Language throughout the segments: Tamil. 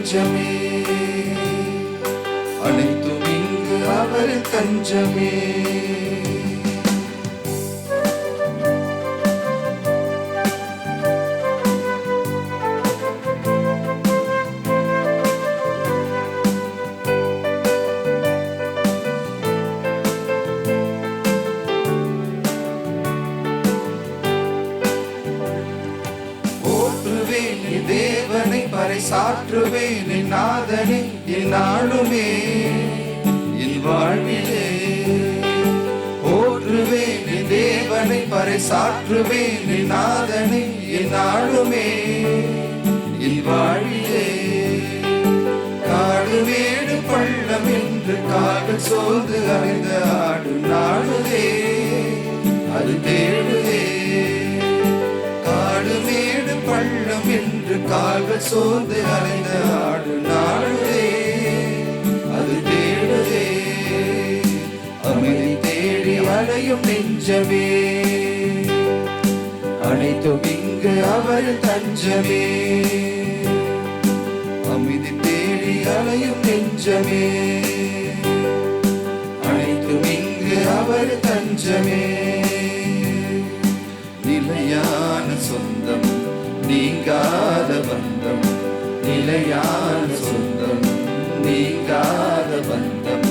தஞ்சமே, அனைத்தும் இங்கு அவர் தஞ்சமே. சாற்றுவேன் என் நாதனை என்னாலுமே என் வாழ்விலே. போற்றுவேன் என் தேவனை பறைசாற்றுவேன் என் நாதனை என்னாலுமே என் வாழ்விலே. காடு மேடு பள்ளம் என்று கால்கள் சோர்ந்து அறிந்த ஆடு நாடுதே அது தேடுதே. காடு மேடு பள்ளம் என்று கால்கள் சோர்ந்து அலைந்த ஆடு நாடுதே அது தேடுதே. அமைதி தேடி அலையும் நெஞ்சமே, அனைத்தும் இங்கு அவர் தஞ்சமே. அமைதி தேடி அலையும் நெஞ்சமே, அனைத்தும் இங்கு அவர் தஞ்சமே. நிலையான சொந்தம் நீங்காத பந்தம், நிலையான சொந்தம் நீங்காத பந்தம்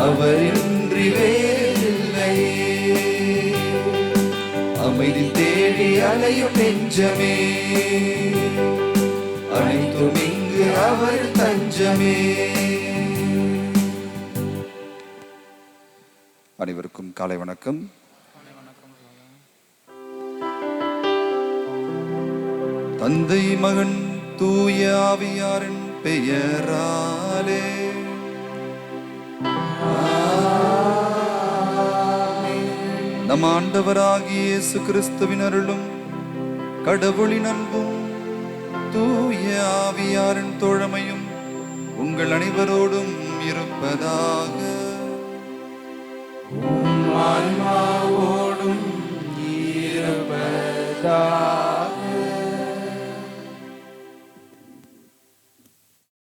அவரின்றி வேறில்லையே. அமைதி தேடி அலையும் நெஞ்சமே, அனைத்தும் இங்கு அவர் தஞ்சமே. அனைவருக்கும் காலை வணக்கம். தந்தை மகன் தூய ஆவியாரின் பெயராலே நம் ஆண்டவராகிய இயேசு கிறிஸ்துவின் அருளும் கடவுளின் அன்பும் தூய ஆவியாரின் தோழமையும் உங்கள் அனைவரோடும் இருப்பதாக. ஆன்மாவோடும் இருப்பதாக.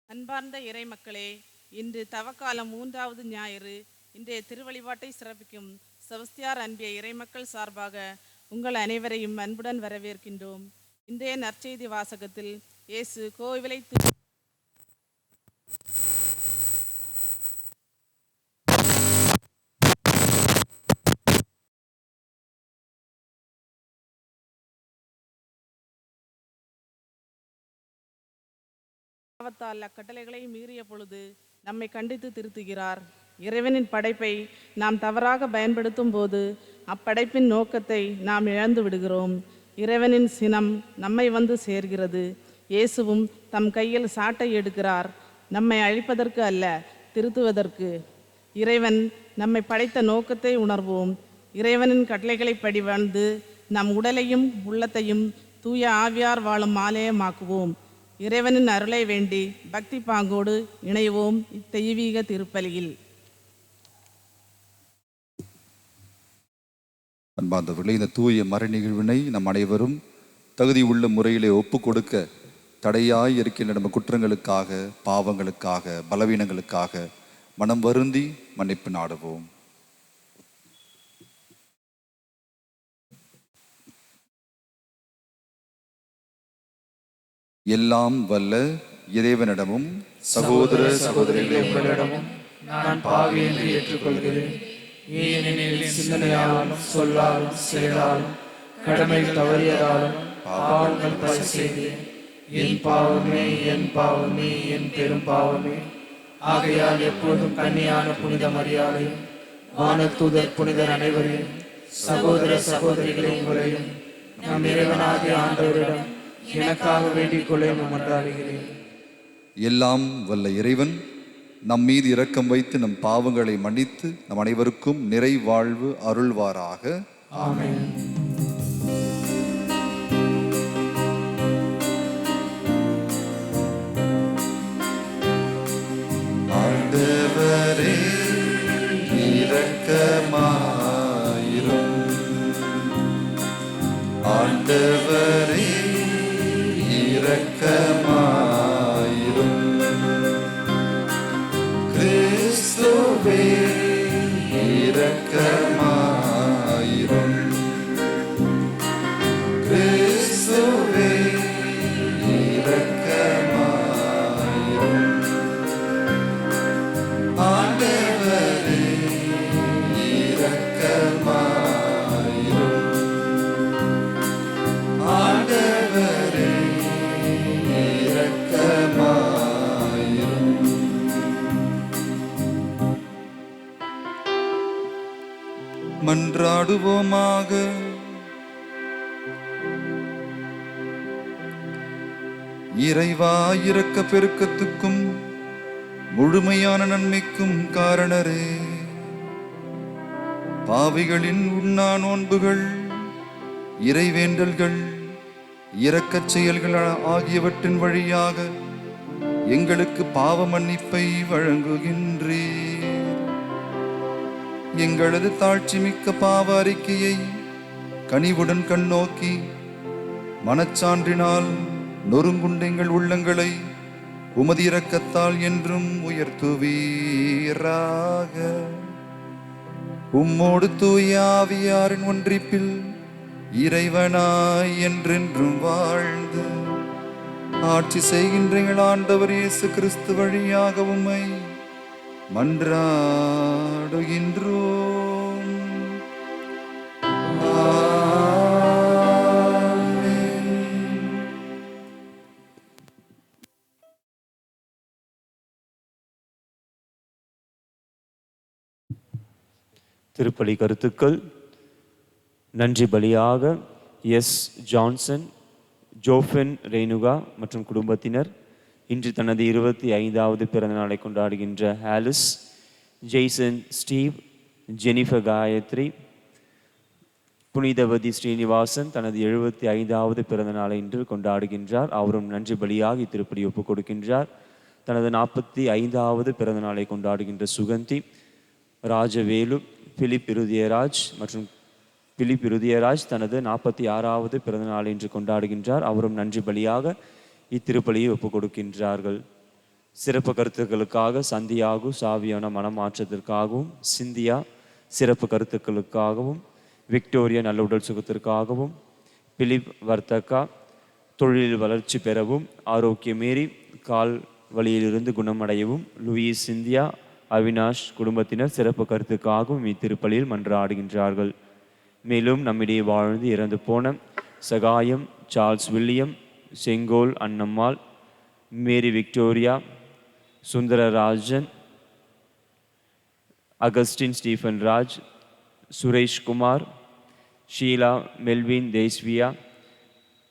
அன்பார்ந்த இறை மக்களே, இன்று தவக்காலம் 3வது ஞாயிறு. இன்றைய திருவழிபாட்டை சிறப்பிக்கும் செபஸ்தியார் அன்பிய இறைமக்கள் சார்பாக உங்கள் அனைவரையும் அன்புடன் வரவேற்கின்றோம். இன்றைய நற்செய்தி வாசகத்தில் இயேசு கோவிலை கட்டளைகளை மீறிய பொழுது நம்மை கண்டித்து திருத்துகிறார். இறைவனின் படைப்பை நாம் தவறாக பயன்படுத்தும் போது அப்படைப்பின் நோக்கத்தை நாம் இழந்து விடுகிறோம். இறைவனின் சினம் நம்மை வந்து சேர்கிறது. இயேசுவும் தம் கையில் சாட்டை எடுக்கிறார், நம்மை அழிப்பதற்கு அல்ல, திருத்துவதற்கு. இறைவன் நம்மை படைத்த நோக்கத்தை உணர்வோம். இறைவனின் கட்டளைகளைப்படி வாழ்ந்து நம் உடலையும் உள்ளத்தையும் தூய ஆவியார் வாழும் ஆலயமாக்குவோம். இறைவனின் அருளை வேண்டி பக்தி பாங்கோடு இணைவோம் இத்தெய்வீக திருப்பலியில். அன்பார்ந்தவர்களே, இந்த தூய மறை நிகழ்வினை நம் அனைவரும் தகுதி உள்ள முறையிலே ஒப்பு கொடுக்க தடையாய் இருக்கின்ற நம்ம குற்றங்களுக்காக, பாவங்களுக்காக, பலவீனங்களுக்காக மனம் வருந்தி மன்னிப்பு நாடுவோம். எல்லாம் வல்ல இறைவனிடமும் சகோதர சகோதரிகளே உங்களிடமும் நான் பாவி என்று ஏற்றுக்கொள்கிறேன். ஏனெனில் சிந்தனையாலும் சொல்லாலும் செயலாலும் கடமைகள் தவறியதாலும் பாவங்கள் பல செய்தேன். என் பாவமே, என் பாவமே, என் பெரும் பாவமே. ஆகையால் எப்போதும் கன்னியான புனித மரியாதையும் வானதூதர் புனிதர் அனைவரையும் சகோதர சகோதரிகளை உங்களையும் நம் இறைவனாகிய ஆண்டவரிடம் எனக்காக வேண்டிக் கொள்ள மன்றாடுகிறேன். எல்லாம் வல்ல இறைவன் நம் மீது இரக்கம் வைத்து நம் பாவங்களை மன்னித்து நம் அனைவருக்கும் நிறை வாழ்வு அருள்வாராக. ஆமென். ஆண்டவரே இரக்கமாயிரும், ஆண்டவரே இரக்கமாயிரும், இரக்கமாயிரும். கிறிஸ்துவே இரக்கமாயிரும். ஆண்டவரே இரக்கமாயிரும். ஆண்டவரே இரக்கமாயிரும். மன்றாடுவோமாக. இறைவா, இரக்க பெருக்கத்துக்கும் முழுமையான நன்மைக்கும் காரணரே, பாவிகளின் உண்ணா நோன்புகள், இறைவேண்டல்கள், இரக்கச் செயல்கள் ஆகியவற்றின் வழியாக எங்களுக்கு பாவ மன்னிப்பை வழங்குகின்றீர். எங்களது தாழ்ச்சி மிக்க பாவ அறிக்கையை கனிவுடன் கண்ணோக்கி மனச்சான்றினால் நொறுங்குண்ட எங்கள் உள்ளங்களை உமது இரக்கத்தால் என்றும் உயர்த்துவீராக. உம்மோடு தூய ஆவியாரின் ஒன்றிப்பில் இறைவனாய் என்றென்றும் வாழ்ந்து ஆட்சி செய்கின்ற எங்கள் ஆண்டவர் இயேசு கிறிஸ்து வழியாக உம்மை மன்றாடுகின்றோம். ஆமென். திருப்பலி கருத்துக்கள். நன்றி பலியாக எஸ். ஜான்சன், ஜோஃபென் ரேணுகா மற்றும் குடும்பத்தினர் இன்று தனது 25வது பிறந்த நாளை கொண்டாடுகின்ற Alice, Jason Steve, Jennifer Gayathri, Punithavathi Srinivasan தனது 75வது பிறந்த நாளை இன்று கொண்டாடுகின்றார். அவரும் நன்றி பலியாக இத்திருப்பலி ஒப்புக் கொடுக்கின்றார். தனது 45வது பிறந்த நாளை கொண்டாடுகின்ற சுகந்தி, ராஜவேலு, பிலிப் இருதயராஜ் மற்றும் பிலிப் இருதயராஜ் தனது 46வது பிறந்த நாளை இன்று கொண்டாடுகின்றார். அவரும் நன்றி பலியாக இத்திருப்பலியை ஒப்புக் கொடுக்கின்றார்கள். சிறப்பு கருத்துக்களுக்காக சந்தியாகு சாவியான மனமாற்றத்திற்காகவும், சிந்தியா சிறப்பு கருத்துக்களுக்காகவும், விக்டோரியா நல்ல உடல் சுகத்திற்காகவும், பிலிப் வர்த்தகா தொழிலில் வளர்ச்சி பெறவும், ஆரோக்கியமேறி கால் வலியிலிருந்து குணமடையவும், லூயிஸ் சிந்தியா அவினாஷ் குடும்பத்தினர் சிறப்பு கருத்துக்காகவும் இத்திருப்பலியில் மன்றாடுகின்றார்கள். மேலும் நம்மிடையே வாழ்ந்து இறந்து போன சகாயம், Charles William, Sengol Annammal, Mary Victoria, Sundararajan, Augustine Stephen Raj, Suresh Kumar, Sheela Melvin Thesviya,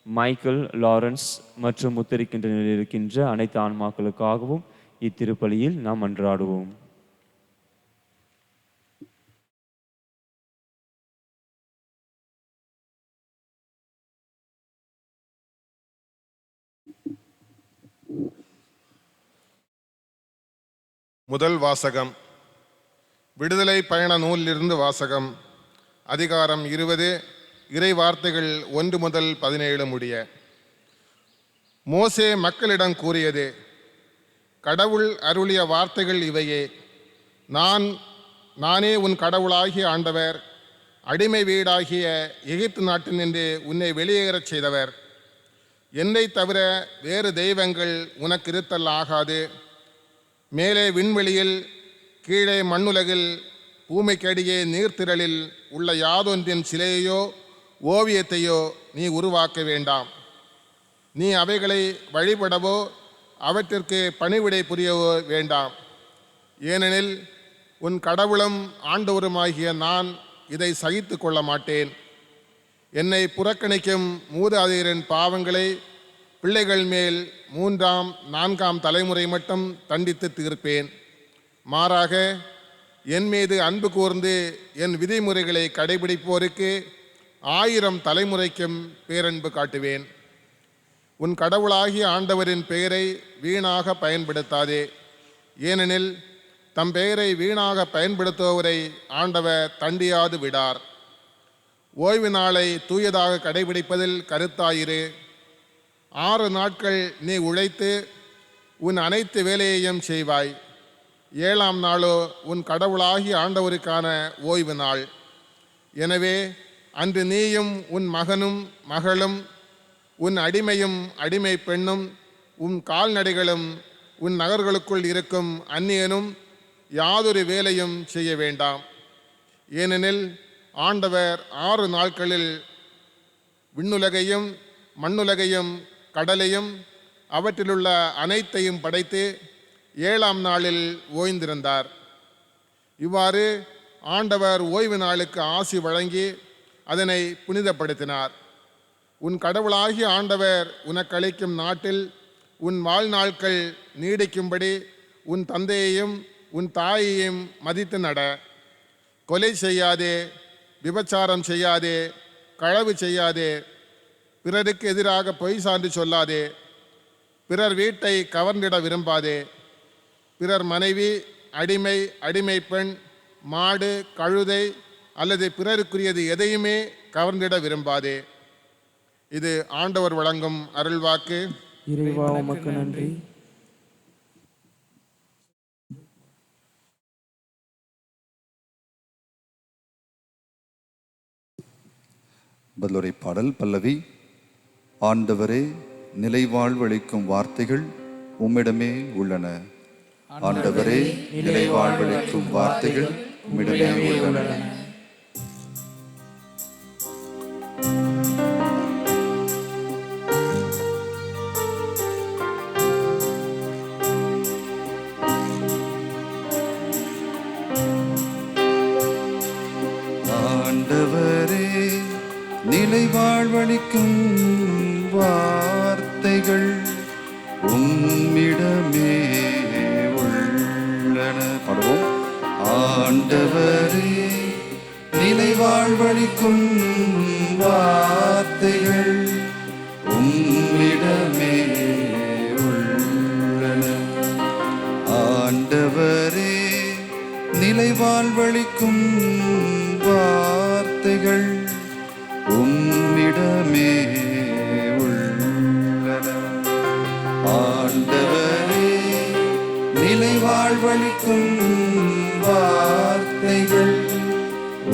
Michael Lawrence மற்றும் முத்தரிக்கின்ற நிலையில் இருக்கின்ற அனைத்து ஆன்மாக்களுக்காகவும் இத்திருப்பலியில் நாம் மன்றாடுவோம். முதல் வாசகம். விடுதலை பயண நூலிலிருந்து வாசகம். அதிகாரம் 20, இறை வார்த்தைகள் 1 முதல் 17 முடிய. மோசே மக்களிடம் கூறியது: கடவுள் அருளிய வார்த்தைகள் இவையே. நானே உன் கடவுளாகிய ஆண்டவர், அடிமை வீடாகிய எகிப்து நாட்டினின்று உன்னை வெளியேறச் செய்தவர். என்னை தவிர வேறு தெய்வங்கள் உனக்கு இருத்தல் ஆகாது. மேலே விண்வெளியில், கீழே மண்ணுலகில், பூமிக்கடியே நீர்த்திரளில் உள்ள யாதொன்றின் சிலையையோ ஓவியத்தையோ நீ உருவாக்க வேண்டாம். நீ அவைகளை வழிபடவோ அவற்றிற்கு பணிவிடை புரியவோ வேண்டாம். ஏனெனில் உன் கடவுளும் ஆண்டவருமாகிய நான் இதை சகித்து கொள்ள மாட்டேன். என்னை புறக்கணிக்கும் மூதாதையரின் பாவங்களை பிள்ளைகள் மேல் 3ஆம் 4ஆம் தலைமுறை மட்டும் தண்டித்து தீர்ப்பேன். மாறாக என் மீது அன்பு கூர்ந்து என் விதிமுறைகளை கடைபிடிப்போருக்கு 1000 தலைமுறைக்கும் பேரன்பு காட்டுவேன். உன் கடவுளாகிய ஆண்டவரின் பெயரை வீணாக பயன்படுத்தாதே. ஏனெனில் தம் பெயரை வீணாக பயன்படுத்துபவரை ஆண்டவர் தண்டியாது விடார். ஓய்வு நாளை தூயதாக கடைபிடிப்பதில் கருத்தாயிரு. 6 நாட்கள் நீ உழைத்து உன் அனைத்து வேலையையும் செய்வாய். 7ஆம் நாளோ உன் கடவுளாகிய ஆண்டவருக்கான ஓய்வு நாள். எனவே அன்று நீயும் உன் மகனும் மகளும் உன் அடிமையும் அடிமை பெண்ணும் உன் கால்நடைகளும் உன் நகர்களுக்குள் இருக்கும் அந்நியனும் யாதொரு வேலையும் செய்ய வேண்டாம். ஏனெனில் ஆண்டவர் 6 நாட்களில் விண்ணுலகையும் மண்ணுலகையும் கடலையும் அவற்றிலுள்ள அனைத்தையும் படைத்து 7ஆம் நாளில் ஓய்ந்திருந்தார். இவ்வாறு ஆண்டவர் ஓய்வு நாளுக்கு ஆசி வழங்கி அதனை புனிதப்படுத்தினார். உன் கடவுளாகிய ஆண்டவர் உனக்கு அளிக்கும் நாட்டில் உன் வாழ்நாட்கள் நீடிக்கும்படி உன் தந்தையையும் உன் தாயையும் மதித்து நட. கொலை செய்யாதே, விபச்சாரம் செய்யாதே, களவு செய்யாதே, பிறருக்கு எதிராக பொய் சான்று சொல்லாதே, பிறர் வீட்டை கவர்ந்திட விரும்பாதே, பிறர் மனைவி, அடிமை, அடிமை பெண், மாடு, கழுதை அல்லது பிறருக்குரியது எதையுமே கவர்ந்திட விரும்பாதே. இது ஆண்டவர் வழங்கும் அருள்வாக்கு. இறைவா உமக்கு நன்றி. பதிலுரை பாடல் பல்லவி. ஆண்டவரே, நிலைவாழ்வளிக்கும் வார்த்தைகள் உம்மிடமே உள்ளன. ஆண்டவரே, நிலைவாழ்வளிக்கும் வார்த்தைகள் உம்மிடமே உள்ளன. ஆண்டவரே, நிலைவாழ்வளிக்கும் வார்த்தைகள் உம்மிடமே உள்ளன. பாடுவோம். ஆண்டவரே, நிலைவாழ்வளிக்கும் வார்த்தைகள் உம்மிடமே உள்ளன. ஆண்டவரே, நிலைவாழ்வளிக்கும் வார்த்தைகள் உம்மிடமே உள்ளன. ஆண்டவரே, நிலைவாழ்வளிக்கும் வார்த்தைகள்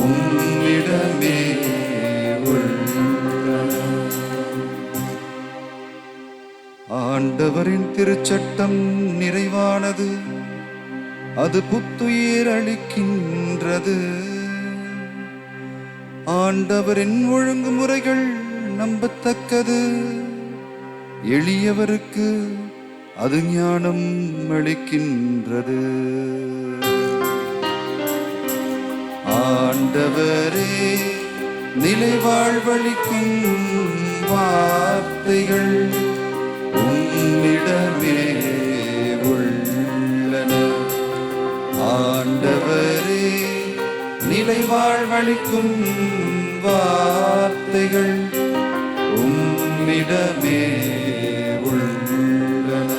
உம்மிடமே உள்ளன. ஆண்டவரின் திருச்சட்டம் நிறைவானது, அது புத்துயிர் அளிக்கின்றது. ஆண்டவரின் ஒழுங்குமுறைகள் நம்பத்தக்கது, எளியவருக்கு அது ஞானம் அளிக்கின்றது. ஆண்டவரே, நிலைவாழ்வளிக்கும் வார்த்தைகள் உம்மிடமே உள்ளன. ஆண்டவரே, நிலைவாழ்வளிக்கும் வார்த்தைகள் உம்மிடமே உள்ளன.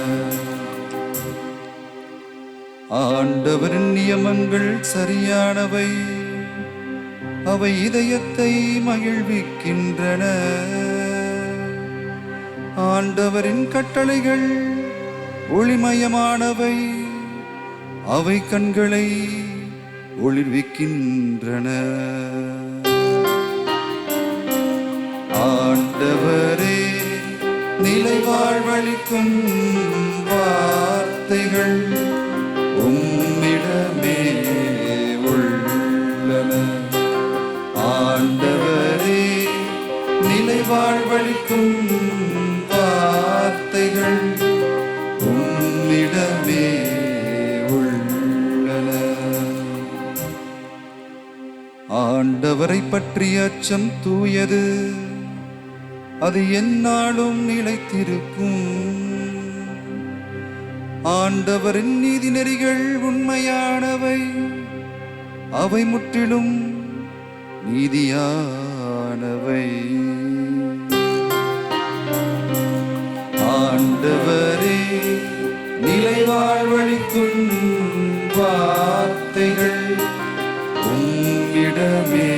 ஆண்டவரின் நியமங்கள் சரியானவை, அவை இதயத்தை மகிழ்விக்கின்றன. ஆண்டவரின் கட்டளைகள் ஒளிமயமானவை, அவை கண்களை ஒளிர்விக்கின்றன. ஆண்டவரே, நிலைவாழ்வளிக்கும் வார்த்தைகள் உம்மிடமே உள்ளன. ஆண்டவரே, நிலைவாழ்வளிக்கும் வார்த்தைகள் உம்மிடமே உள்ளன. ஆண்டவரை பற்றிய அச்சம் தூயது, அது எந்நாளும் நிலைத்திருக்கும். ஆண்டவரின் நீதி நெறிகள் உண்மையானவை, அவை முற்றிலும் நீதியானவை. ஆண்டவரே, நிலைவாழ்வளிக்கும் வார்த்தைகள் உம்மிடமே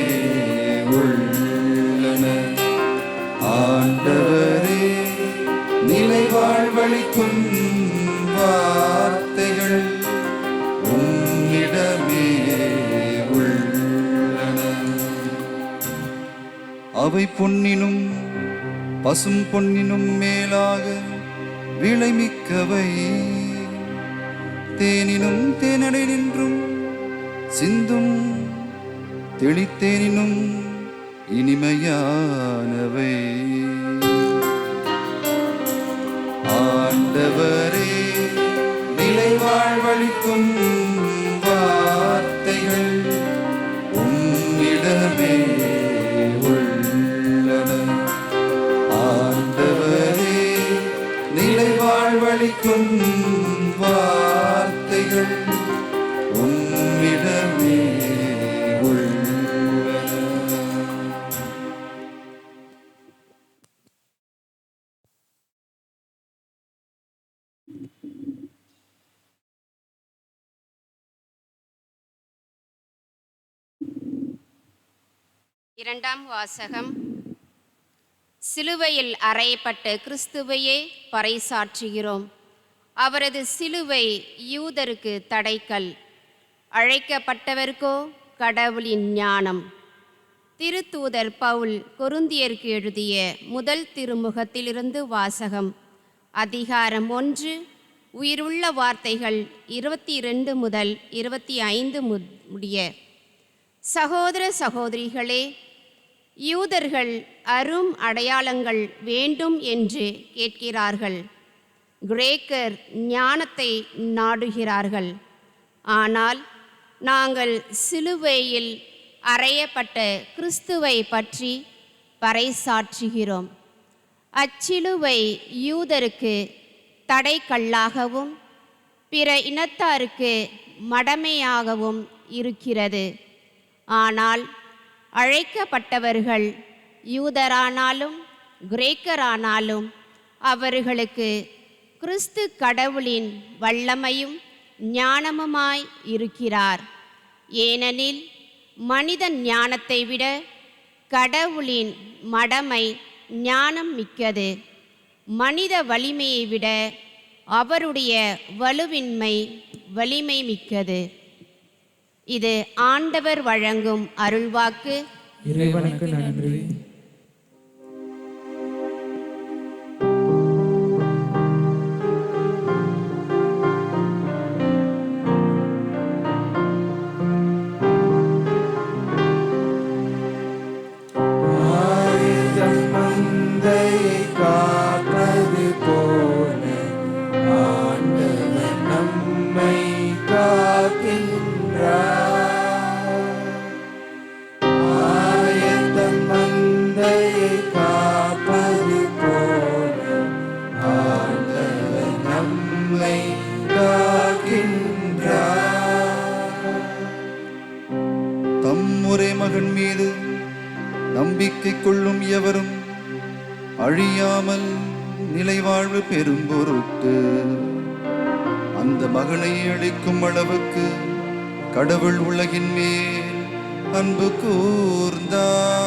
உள்ளன. ஆண்டவரே, நிலைவாழ்வளிக்கும் வார்த்தைகள் அவை பொன்னினும் பசும் பொன்னினும் மேலாக விளைமிக்கவை. தேனினும் தேனடை நின்றும் சிந்தும் தெளித்தேனினும் இனிமையானவை. ஆண்டவரே, நிலை வாழ்வளிக்கும் வார்த்தைகள் உம்மிடமே உள்ளன. ஆண்டவரே, நிலை வாழ்வளிக்கும் வார்த்தைகள் உம்மிடமே உள்ளன. இரண்டாம் வாசகம். சிலுவையில் அறையப்பட்ட கிறிஸ்துவையே பறைசாற்றுகிறோம். அவரது சிலுவை யூதருக்கு தடைக்கல், அழைக்கப்பட்டவர்க்கோ கடவுளின் ஞானம். திருத்தூதர் பவுல் கொரிந்தியருக்கு எழுதிய முதல் திருமுகத்திலிருந்து வாசகம். அதிகாரம் 1, உயிருள்ள வார்த்தைகள் 22 முதல் 25 முடிய. சகோதர சகோதரிகளே, யூதர்கள் அரும் அடையாளங்கள் வேண்டும் என்று கேட்கிறார்கள். கிரேக்கர் ஞானத்தை நாடுகிறார்கள். ஆனால் நாங்கள் சிலுவையில் அறையப்பட்ட கிறிஸ்துவை பற்றி பறைசாற்றுகிறோம். அச்சிலுவை யூதருக்கு தடைக்கல்லாகவும் பிற இனத்தாருக்கு மடமையாகவும் இருக்கிறது. ஆனால் அழைக்கப்பட்டவர்கள் யூதரானாலும் கிரேக்கரானாலும் அவர்களுக்கு கிறிஸ்து கடவுளின் வல்லமையும் ஞானமுமாய் இருக்கிறார். ஏனெனில் மனித ஞானத்தை விட கடவுளின் மடமை ஞானம் மிக்கது. மனித வலிமையை விட அவருடைய வலுவின்மை வலிமை மிக்கது. இது ஆண்டவர் வழங்கும் அருள்வாக்கு. இறைவனுக்கு நன்றி. தம்முறை மகன் மீது நம்பிக்கை கொள்ளும் எவரும் அழியாமல் நிலைவாழ்வு பெறும் பொருட்டு அந்த மகனை அளிக்கும் அளவுக்கு கடவுள் உலகின் மேல் அன்பு கூர்ந்தார்.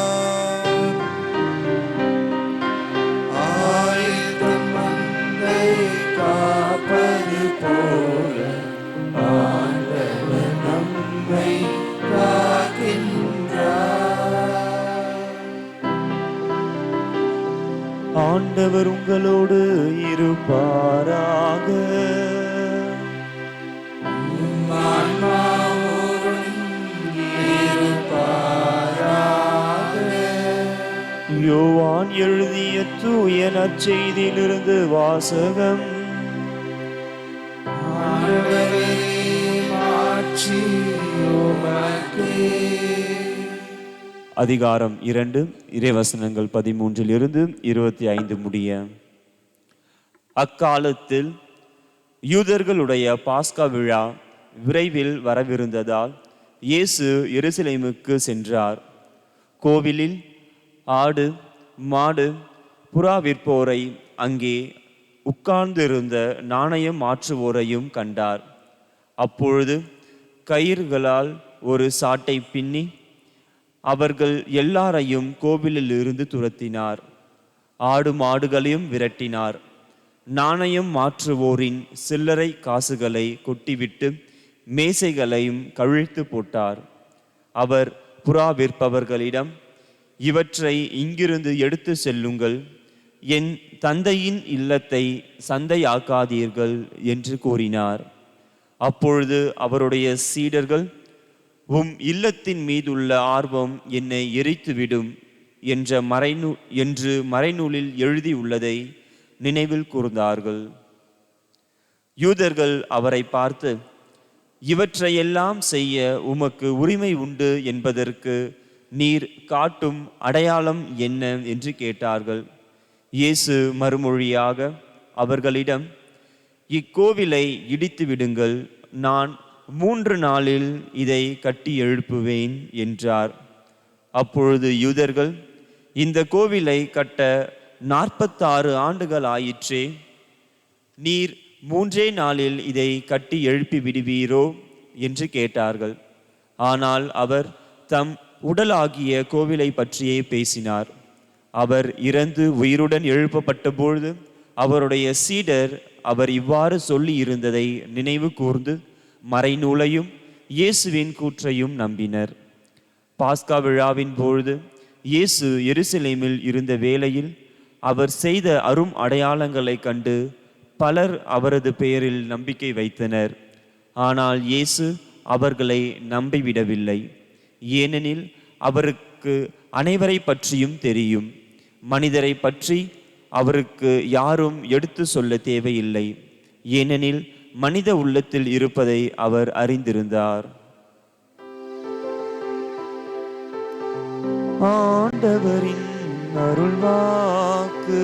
ஆயத்தம் மந்தை காப்பது போல ஆண்டவர் நம்மை ஆண்டவர் உங்களோடு இருப்பாராக. யோவான் எழுதிய தூய நற்செய்தியிலிருந்து வாசகம். அதிகாரம் 2, இறைவசனங்கள் 13 25 முடிய. அக்காலத்தில் யூதர்களுடைய பாஸ்கா விழா விரைவில் வரவிருந்ததால் இயேசு எருசலேமுக்கு சென்றார். கோவிலில் ஆடு மாடு புறா விற்போரை அங்கே உட்கார்ந்திருந்த நாணயம் மாற்றுவோரையும் கண்டார். அப்பொழுது கயிறுகளால் ஒரு சாட்டை பின்னி அவர்கள் எல்லாரையும் கோவிலில் இருந்து துரத்தினார். ஆடு மாடுகளையும் விரட்டினார். நாணயம் மாற்றுவோரின் சில்லறை காசுகளை கொட்டிவிட்டு மேசைகளையும் கவிழ்த்து போட்டார். அவர் புறா விற்பவர்களிடம், இவற்றை இங்கிருந்து எடுத்து செல்லுங்கள், என் தந்தையின் இல்லத்தை சந்தையாக்காதீர்கள் என்று கூறினார். அப்பொழுது அவருடைய சீடர்கள், உம் இல்லத்தின் மீதுள்ள ஆர்வம் என்னை எரித்துவிடும் என்று மறைநூலில் எழுதியுள்ளதை நினைவில் கூர்ந்தார்கள். யூதர்கள் அவரை பார்த்து, இவற்றையெல்லாம் செய்ய உமக்கு உரிமை உண்டு என்பதற்கு நீர் காட்டும் அடையாளம் என்ன என்று கேட்டார்கள். இயேசு மறுமொழியாக அவர்களிடம், இக்கோவிலை இடித்து விடுங்கள், நான் 3 நாளில் இதை கட்டி எழுப்புவேன் என்றார். அப்பொழுது யூதர்கள், இந்த கோவிலை கட்ட 46 ஆண்டுகள் ஆயிற்றே, நீர் 3 நாளில் இதை கட்டி எழுப்பி விடுவீரோ என்று கேட்டார்கள். ஆனால் அவர் தம் உடலாகிய கோவிலை பற்றியே பேசினார். அவர் இறந்து உயிருடன் எழுப்பப்பட்ட பொழுது அவருடைய சீடர் அவர் இவ்வாறு சொல்லி இருந்ததை நினைவு கூர்ந்து மறைநூலையும் இயேசுவின் கூற்றையும் நம்பினர். பாஸ்கா விழாவின் பொழுது இயேசு எருசலேமில் இருந்த வேளையில் அவர் செய்த அரும் அடையாளங்களை கண்டு பலர் அவரது பெயரில் நம்பிக்கை வைத்தனர். ஆனால் இயேசு அவர்களை நம்பிவிடவில்லை. ஏனெனில் அவருக்கு அனைவரை பற்றியும் தெரியும். மனிதரை பற்றி அவருக்கு யாரும் எடுத்து சொல்ல தேவையில்லை, ஏனெனில் மனித உள்ளத்தில் இருப்பதை அவர் அறிந்திருந்தார். ஆண்டவரின் அருள்வாக்கு.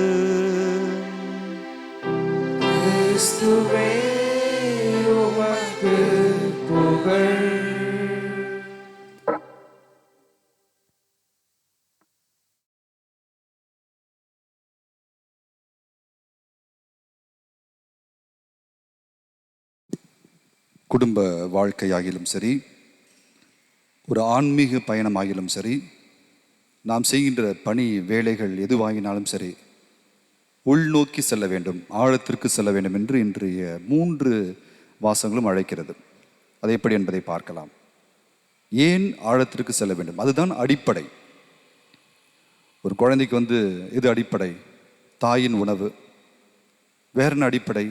கிறிஸ்துவே உமக்கு புகழ். குடும்ப வாழ்க்கையாகிலும் சரி, ஒரு ஆன்மீக பயணமாகிலும் சரி, நாம் செய்கின்ற பணி வேலைகள் எதுவாகினாலும் சரி, உள்நோக்கி செல்ல வேண்டும், ஆழத்திற்கு செல்ல வேண்டும் என்று இன்றைய 3 வாசகங்களும் அழைக்கிறது. அது எப்படி என்பதை பார்க்கலாம். ஏன் ஆழத்திற்கு செல்ல வேண்டும்? அதுதான் அடிப்படை. ஒரு குழந்தைக்கு எது அடிப்படை? தாயின் உணவு. வேற என்ன அடிப்படை?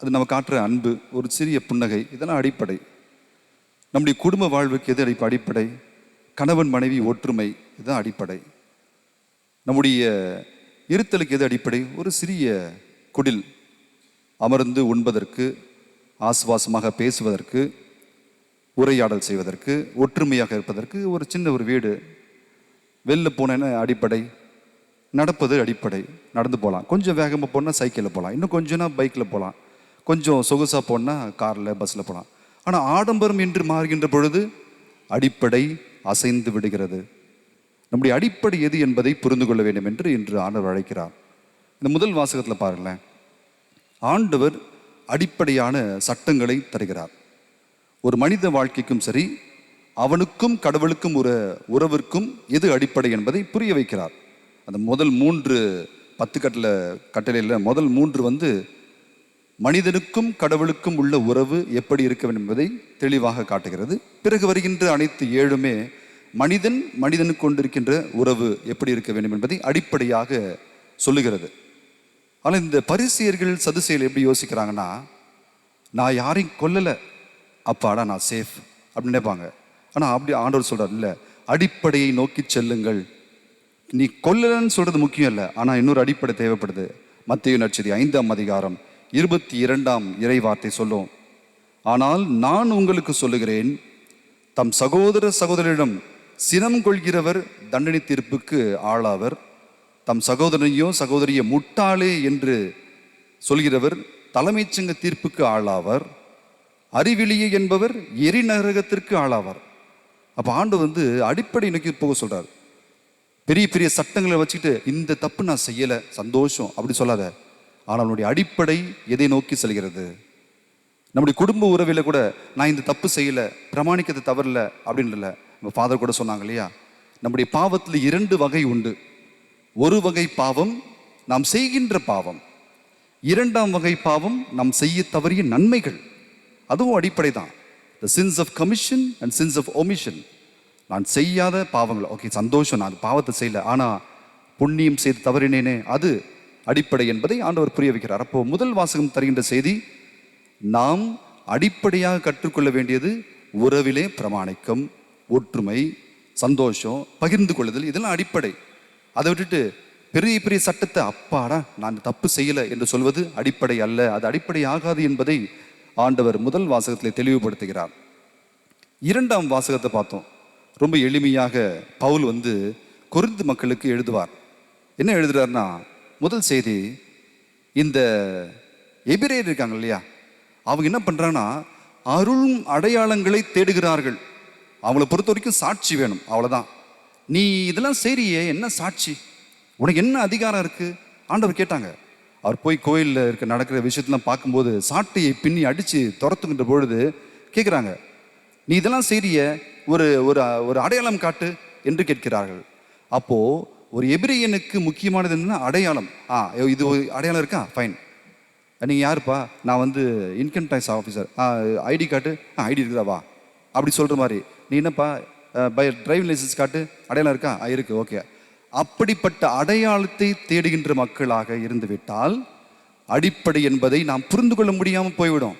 அது நம்ம காட்டுற அன்பு, ஒரு சிறிய புன்னகை, இதெல்லாம் அடிப்படை. நம்முடைய குடும்ப வாழ்வுக்கு எது அடிப்படை? கணவன் மனைவி ஒற்றுமை, இதுதான் அடிப்படை. நம்முடைய இருத்தலுக்கு எது அடிப்படை? ஒரு சிறிய குடில், அமர்ந்து உண்பதற்கு, ஆசுவாசமாக பேசுவதற்கு, உரையாடல் செய்வதற்கு, ஒற்றுமையாக இருப்பதற்கு ஒரு சின்ன ஒரு வீடு. வெளில போனேன்னா அடிப்படை. நடப்பது அடிப்படை, நடந்து போகலாம். கொஞ்சம் வேகமாக போனால் சைக்கிளில் போகலாம், இன்னும் கொஞ்சம்னா பைக்கில் போகலாம், கொஞ்சம் சொகுசாக போனால் காரில் பஸ்ஸில் போகலாம். ஆனால் ஆடம்பரம் என்று மாறுகின்ற பொழுது அடிப்படை அசைந்து விடுகிறது. நம்முடைய அடிப்படை எது என்பதை புரிந்து கொள்ள வேண்டும் என்று இன்று ஆண்டவர் அழைக்கிறார். இந்த முதல் வாசகத்தில் பாருங்களேன், ஆண்டவர் அடிப்படையான சட்டங்களை தருகிறார். ஒரு மனித வாழ்க்கைக்கும் சரி, அவனுக்கும் கடவுளுக்கும் ஒரு உறவிற்கும் எது அடிப்படை என்பதை புரிய வைக்கிறார். அந்த முதல் 3 10 கட்டளையில் முதல் 3 மனிதனுக்கும் கடவுளுக்கும் உள்ள உறவு எப்படி இருக்க வேண்டும் என்பதை தெளிவாக காட்டுகிறது. பிறகு வருகின்ற அனைத்து 7மே மனிதனுக்கு கொண்டிருக்கின்ற உறவு எப்படி இருக்க வேண்டும் என்பதை அடிப்படையாக சொல்லுகிறது. ஆனால் இந்த பரிசேயர்கள் சதுசேயர்கள் எப்படி யோசிக்கிறாங்கன்னா, நான் யாரையும் கொல்லலை, அப்பாடா நான் சேஃப் அப்படின்னு நினைப்பாங்க. ஆனால் அப்படி ஆண்டவர் சொல்றார், இல்லை, அடிப்படையை நோக்கி செல்லுங்கள். நீ கொல்லலன்னு சொல்றது முக்கியம் இல்லை, ஆனால் இன்னொரு அடிப்படை தேவைப்படுது. மத்தேயு நற்செய்தி 5ஆம் அதிகாரம் 22ஆம் இறைவார்த்தை சொல்லும், ஆனால் நான் உங்களுக்கு சொல்லுகிறேன், தம் சகோதர சகோதரிடம் சினம் கொள்கிறவர் தண்டனை தீர்ப்புக்கு ஆளாவர், தம் சகோதரனையோ சகோதரிய முட்டாளே என்று சொல்கிறவர் தலைமைச் சங்க தீர்ப்புக்கு ஆளாவர், அறிவிலியே என்பவர் எரிநரகத்திற்கு ஆளாவார். அப்போ ஆண்டு அடிப்படை நோக்கி போக சொல்றார். பெரிய பெரிய சட்டங்களை வச்சுக்கிட்டு இந்த தப்பு நான் செய்யலை சந்தோஷம் அப்படி சொல்லாத. ஆனால் நம்முடைய அடிப்படை எதை நோக்கி செல்கிறது? நம்முடைய குடும்ப உறவில் கூட நான் இந்த தப்பு செய்யலை, பிரமாணிக்கிறது தவறில்லை அப்படின்னு இல்லை. நம்ம ஃபாதர் கூட சொன்னாங்க இல்லையா, நம்முடைய பாவத்தில் 2 வகை உண்டு. ஒரு வகை பாவம் நாம் செய்கின்ற பாவம், 2ஆம் வகை பாவம் நாம் செய்ய தவறிய நன்மைகள். அதுவும் அடிப்படை தான். The sins of commission and sins of omission. நான் செய்யாத பாவங்கள், ஓகே சந்தோஷம், நான் பாவத்தை செய்யல, ஆனால் புண்ணியம் செய்து தவறினேனே, அது அடிப்படை என்பதை ஆண்டவர் புரிய வைக்கிறார். அப்போ முதல் வாசகம் தருகின்ற செய்தி, நாம் அடிப்படையாக கற்றுக்கொள்ள வேண்டியது உறவிலே பிரமாணிக்கம், ஒற்றுமை, சந்தோஷம், பகிர்ந்து கொள்ளுதல், இதெல்லாம் அடிப்படை. அதை விட்டுட்டு பெரிய பெரிய சட்டத்தை அப்பாடா நான் தப்பு செய்யலை என்று சொல்வது அடிப்படை அல்ல, அது அடிப்படை ஆகாது என்பதை ஆண்டவர் முதல் வாசகத்திலே தெளிவுபடுத்துகிறார். இரண்டாம் வாசகத்தை பார்த்தோம். ரொம்ப எளிமையாக பவுல் கொரிந்து மக்களுக்கு எழுதுவார். என்ன எழுதுறாருன்னா, முதல் செய்தி, இந்த எபிரேயர் இருக்காங்க இல்லையா, அவங்க என்ன பண்றாங்கன்னா அருள் அடையாளங்களை தேடுகிறார்கள். அவங்கள பொறுத்த வரைக்கும் சாட்சி வேணும், அவ்வளவுதான். நீ இதெல்லாம் சரியே, என்ன சாட்சி, உனக்கு என்ன அதிகாரம் இருக்கு? ஆண்டவர் கேட்டாங்க. அவர் போய் கோயிலில் நடக்கிற விஷயத்தெல்லாம் பார்க்கும்போது சாட்டையை பின்னி அடித்து துரத்துக்கின்ற பொழுது கேட்குறாங்க, நீ இதெல்லாம் செய்ய ஒரு ஒரு ஒரு அடையாளம் காட்டு என்று கேட்கிறார்கள். அப்போது ஒரு எபிரேயனுக்கு முக்கியமானது என்னன்னா அடையாளம். இது ஒரு அடையாளம் இருக்கா, ஃபைன், நீங்கள் யாருப்பா, நான் இன்கம் டேக்ஸ் ஆஃபீஸர், ஐடி காட்டு, ஐடி இருக்குதா வா, அப்படி சொல்கிற மாதிரி. நீ என்னப்பா டிரைவிங் லைசன்ஸ் காட்டு, அடையாளம் இருக்கா, இருக்கு, ஓகே. அப்படிப்பட்ட அடையாளத்தை தேடுகின்ற மக்களாக இருந்துவிட்டால் அடிப்படை என்பதை நாம் புரிந்து கொள்ள முடியாமல் போய்விடும்.